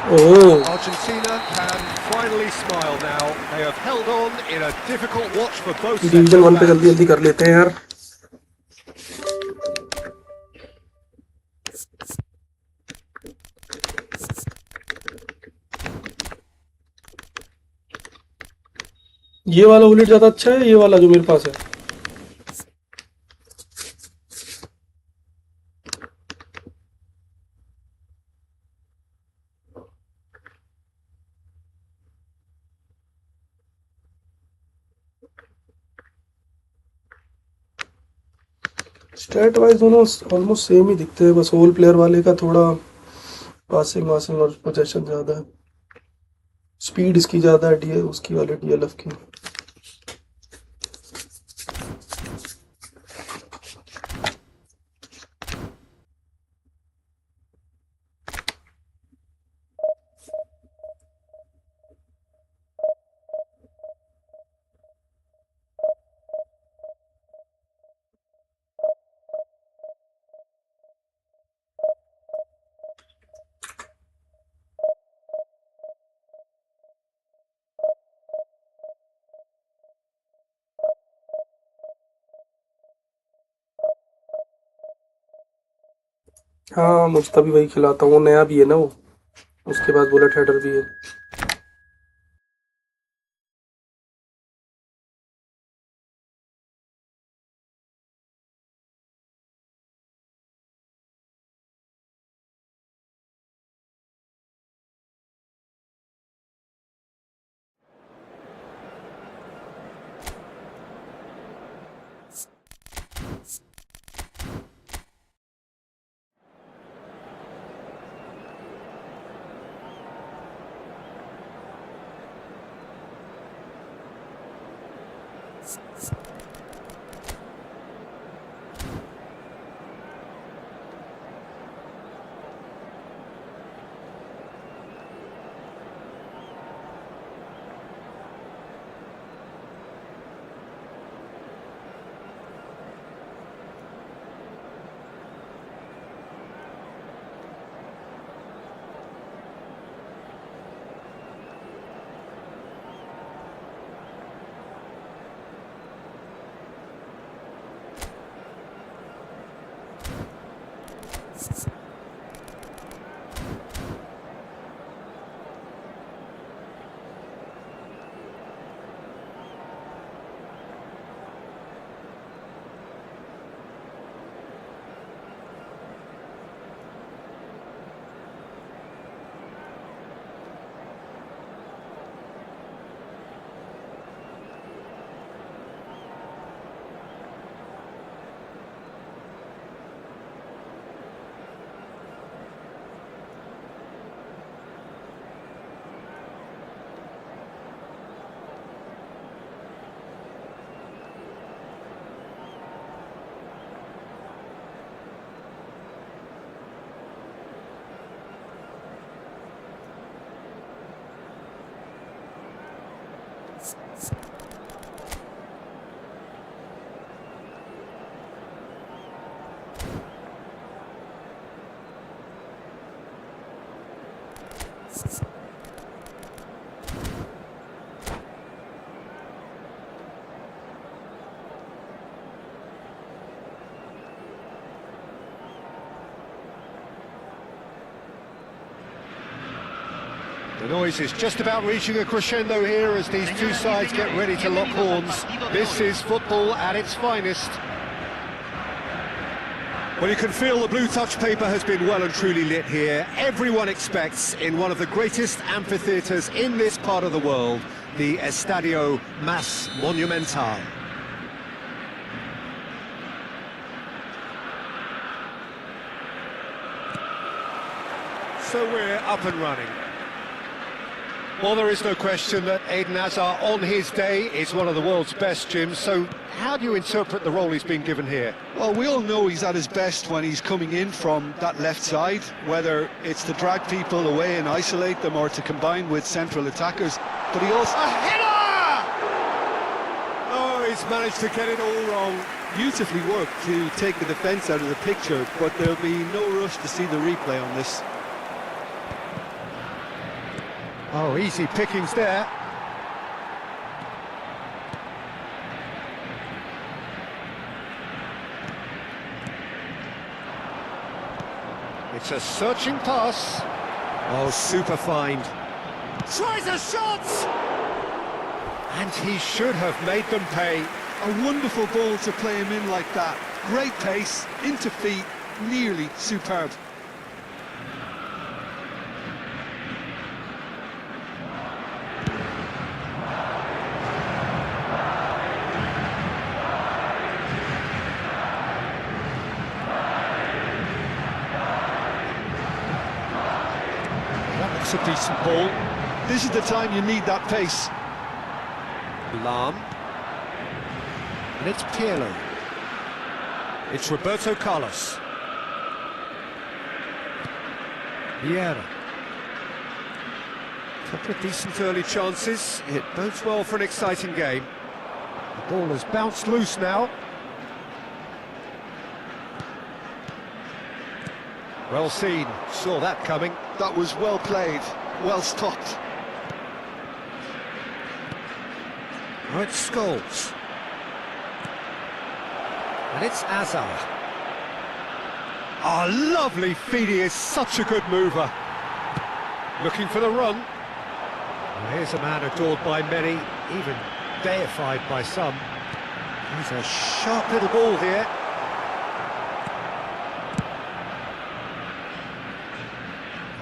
Oh, Argentina can finally smile now. They have held on in a difficult watch for both division sets of 1 पे जल्दी fans. जल्दी कर लेते हैं यार. ये वाला bullet ज्यादा अच्छा है, ये वाला जो मेरे पास है. स्टैट वाइज दोनों ऑलमोस्ट सेम ही दिखते हैं, बस होल प्लेयर वाले का थोड़ा पासिंग वासिंग और पोजेशन ज्यादा है. स्पीड इसकी ज्यादा है, डी उसकी वाले डीएलएफ की. हाँ, मुझे भी वही खिलाता हूँ, वो नया भी है ना वो, उसके बाद बुलेट हेडर भी है. The noise is just about reaching a crescendo here as these two sides get ready to lock horns. This is football at its finest. Well, you can feel the blue touch paper has been well and truly lit here. Everyone expects, in one of the greatest amphitheatres in this part of the world, the Estadio Mas Monumental. So we're up and running. Well, there is no question that Eden Hazard, on his day, is one of the world's best, Jim. So how do you interpret the role he's been given here? Well, we all know he's at his best when he's coming in from that left side, whether it's to drag people away and isolate them or to combine with central attackers. But he also... A header! Oh, he's managed to get it all wrong. beautifully worked to take the defence out of the picture, but there'll be no rush to see the replay on this. Oh, easy pickings there. It's a searching pass. Oh, super find. Tries a shot! And he should have made them pay. A wonderful ball to play him in like that. Great pace, into feet, nearly superb. That looks a decent ball. This is the time you need that pace. Lam. And it's Pirlo. It's Roberto Carlos. Vieira. Couple of decent early chances. It bodes well for an exciting game. The ball has bounced loose now. Well seen. Saw that coming. That was well played, well stopped. Oh, it's Scholes. And it's Hazard. Oh, lovely feed. He is such a good mover. Looking for the run. Well, here's a man adored by many, even deified by some. He's a sharp little ball here.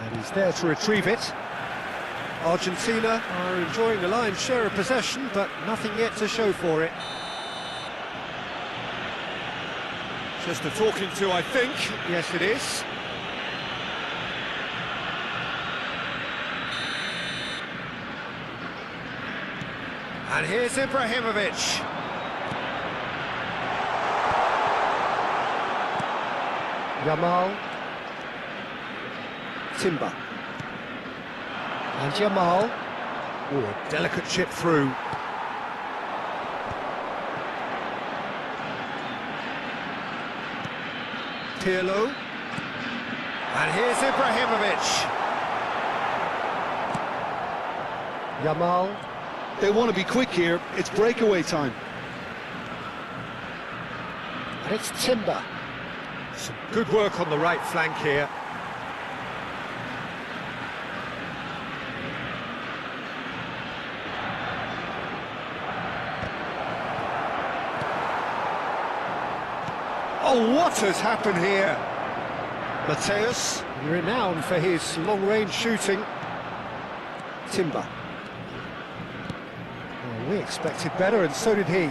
And he's there to retrieve it. Argentina are enjoying the lion's share of possession, but nothing yet to show for it. Just a talking to, I think. Yes, it is. And here's Ibrahimovic. Yamal. Timber. And Jamal. Oh, a delicate chip through. Pirlo. And here's Ibrahimovic. Yamal. They want to be quick here, it's breakaway time. And it's Timber. Some good work on the right flank here. Oh, what has happened here? Mateus, renowned for his long-range shooting. Timber. Oh, we expected better, and so did he.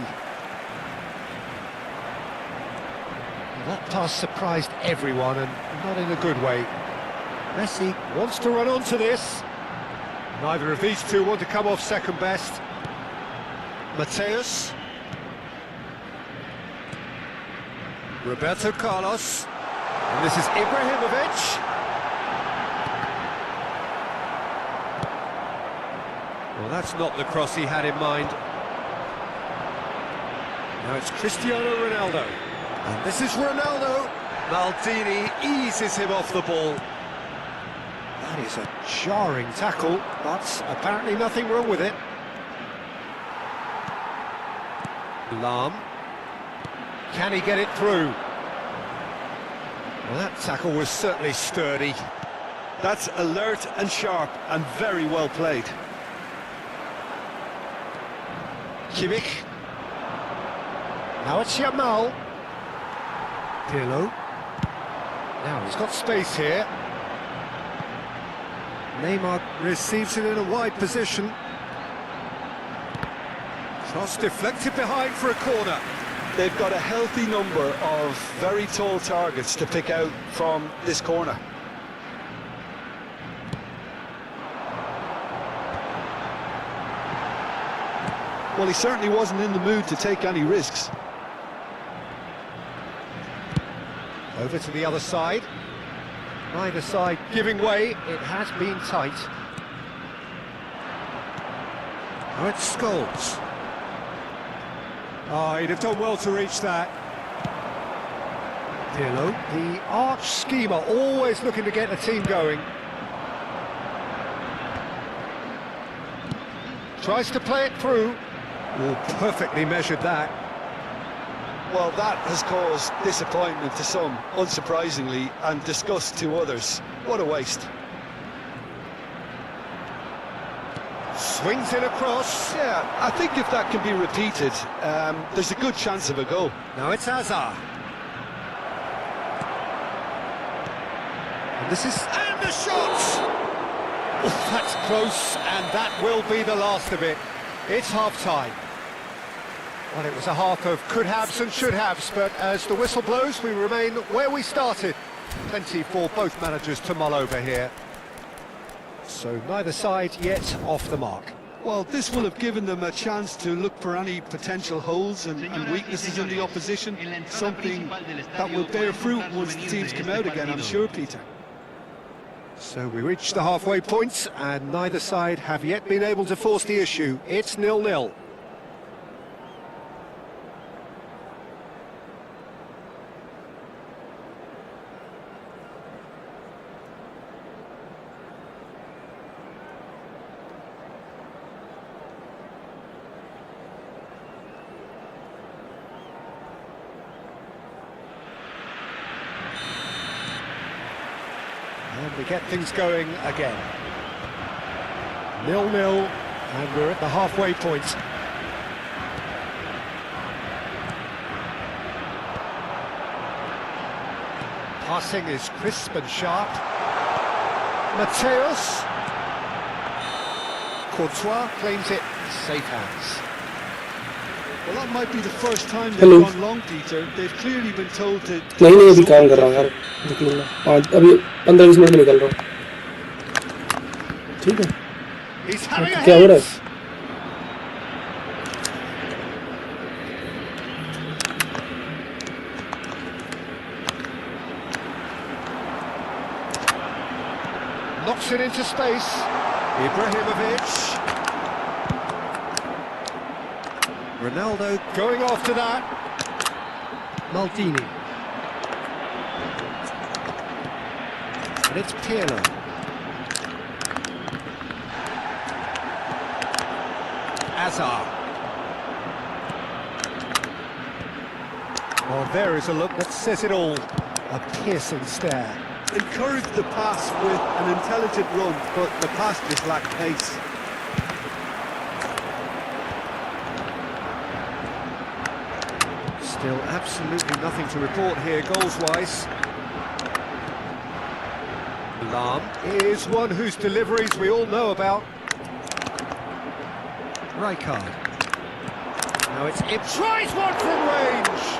That pass surprised everyone, and not in a good way. Messi wants to run onto this. Neither of these two want to come off second best. Mateus. Roberto Carlos, and this is Ibrahimovic. Well, that's not the cross he had in mind. Now it's Cristiano Ronaldo, and this is Ronaldo. Maldini eases him off the ball. That is a jarring tackle, but apparently nothing wrong with it. Lam. Can he get it through? Well, that tackle was certainly sturdy. That's alert and sharp and very well played. Kimmich. Now it's Yamal. Pirlo. Now he's got space here. Neymar receives it in a wide position. Cross deflected behind for a corner. They've got a healthy number of very tall targets to pick out from this corner. Well, he certainly wasn't in the mood to take any risks. Over to the other side. Neither side giving way. It has been tight. Now it's Scholes. Oh, he'd have done well to reach that. Pirlo, the arch schemer, always looking to get the team going. Tries to play it through. Oh, perfectly measured that. Well, that has caused disappointment to some, unsurprisingly, and disgust to others. What a waste. Swings it across. Yeah, I think if that can be repeated, there's a good chance of a goal. Now it's Hazard. And this is... And the shot! Oh, that's close, and that will be the last of it. It's half-time. Well, it was a half of could-haves and should-haves, but as the whistle blows, we remain where we started. Plenty for both managers to mull over here. So neither side yet off the mark. Well, this will have given them a chance to look for any potential holes and weaknesses in the opposition, something that will bear fruit once the teams come out again, I'm sure, Peter. So we reach the halfway point, and neither side have yet been able to force the issue. It's 0-0. And we get things going again. 0-0, and we're at the halfway point. Passing is crisp and sharp. Mateus. Courtois claims it. Safe hands. Well, that might be the first time they've Hello. gone long, Peter. They've clearly been told to... नहीं अभी काम कर रहा हूँ यार, देख लूँगा। अभी 15-20 मिनट में निकल रहा हूँ। ठीक है। He's having a क्या हो रहा hit. है? Knocks it into space. Ibrahimovic. Ronaldo going after that. Maldini. And it's Pirlo. Hazard. Oh, there is a look that says it all. A piercing stare. Encouraged the pass with an intelligent run, but the pass just lacked pace. Still absolutely nothing to report here goals-wise. Lahm is one whose deliveries we all know about. Rijkaard. Now it's... It tries one from range!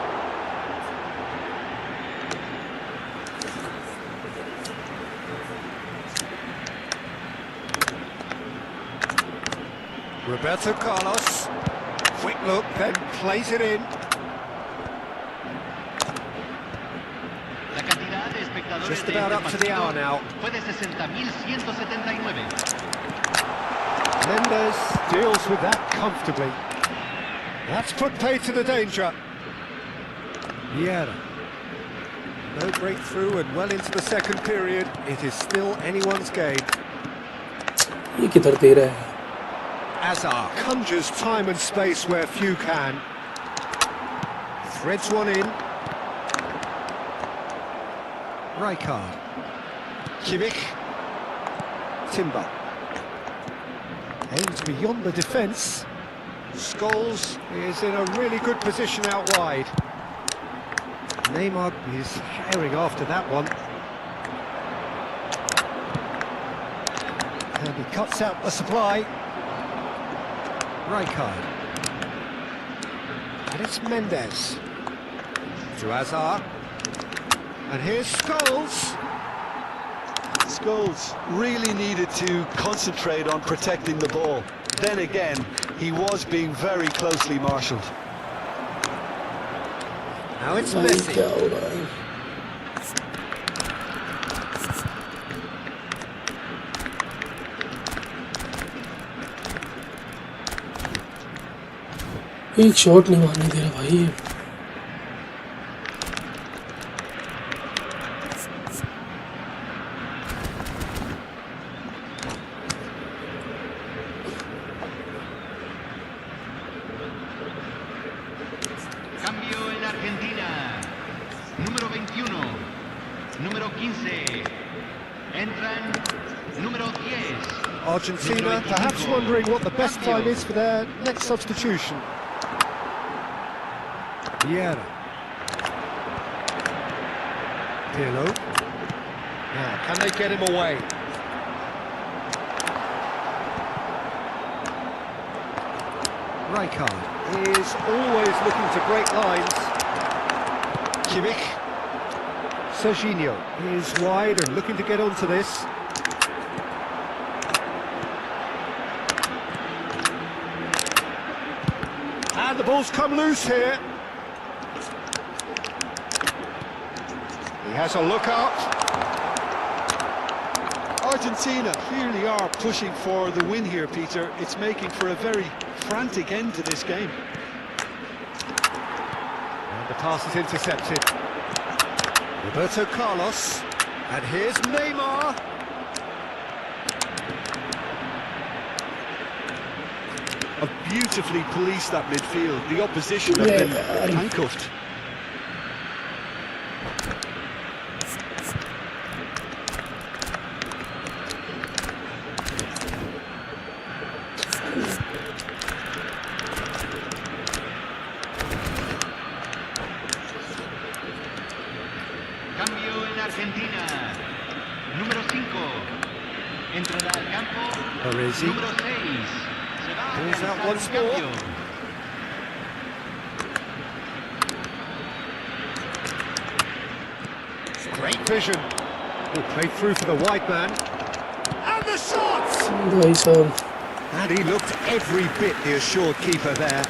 Roberto Carlos. Quick look, then plays it in. Just about up to the hour now. Mendes deals with that comfortably. That's put pay to the danger. Vieira. No breakthrough and well into the second period. It is still anyone's game. ये किधर दे रहा है? Hazard conjures time and space where few can. Threads one in. Rijkaard. Kimmich. Timber. Aims beyond the defence. Scholes is in a really good position out wide. Neymar is herring after that one. And he cuts out the supply. Rijkaard. And it's Mendes. To Hazard. And here's Scholes. those goals. Really needed to concentrate on protecting the ball. Then again, he was being very closely marshalled. Now it's भाई Messi. क्या हो रहा है? एक shot नहीं मारने दे रहा भाई. Cambio en Argentina. Número 21. Número 15. Entran número 10. Argentina perhaps wondering what the best time is for their next substitution. Vieira. Pirlo. Now, can they get him away? Rijkaard is always looking to break lines. Kimmich. Serginho is wide and looking to get onto this. And the ball's come loose here. He has a look up. Argentina clearly are pushing for the win here, Peter. It's making for a very frantic end to this game. And the pass is intercepted. Roberto Carlos. And here's Neymar. Have beautifully policed that midfield. The opposition have been handcuffed. Cambio en Argentina. Número 5. Entrará al campo. Parisi. Número 6. Se va a Pulls out realizar once un more. cambio. Great vision. Oh, played through for the wide man. And the shots! भाई साहब. And he looked every bit the assured keeper there.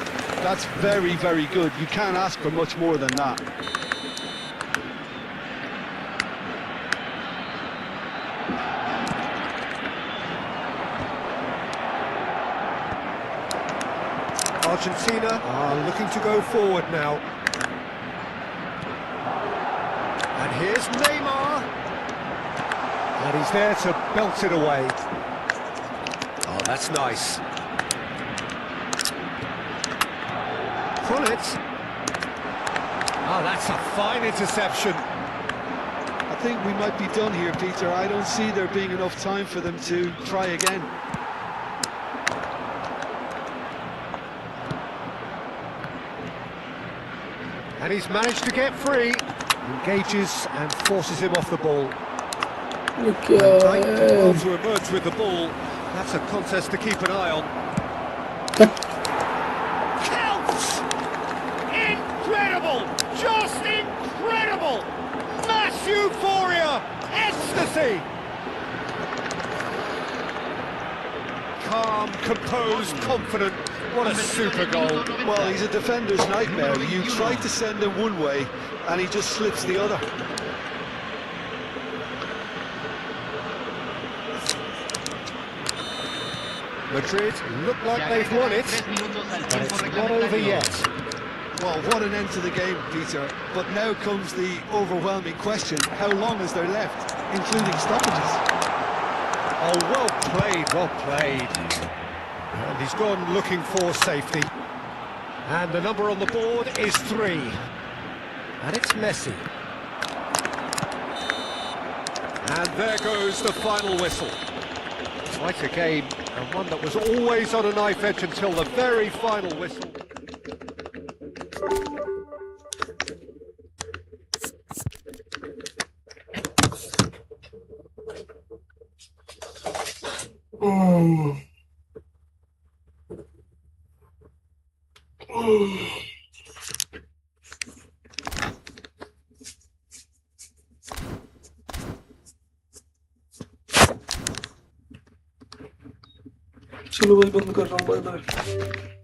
That's very, very good. You can't ask for much more than that. Argentina are looking to go forward now. And here's Neymar. And he's there to belt it away. Oh, that's nice. Pull it. Oh, that's a fine interception. I think we might be done here, Peter. I don't see there being enough time for them to try again. And he's managed to get free. Engages and forces him off the ball. ये क्या Tight है? to emerge with the ball. That's a contest to keep an eye on. Counts! Incredible! Just incredible! Mass euphoria! Ecstasy! Calm, composed, confident. What a super goal. Well, he's a defender's nightmare. You try to send him one way, and he just slips the other. Madrid look like they've won it, 3 minutos al but tiempo it's not over reglamentario. yet. Well, what an end to the game, Peter. But now comes the overwhelming question: how long is there left, including stoppages? Oh, well played, well played. And he's gone looking for safety. And the number on the board is 3. And it's Messi. And there goes the final whistle. Quite a game, and one that was always on a knife edge until the very final whistle. चलो भाई बंद कर रहा हूँ, bye bye.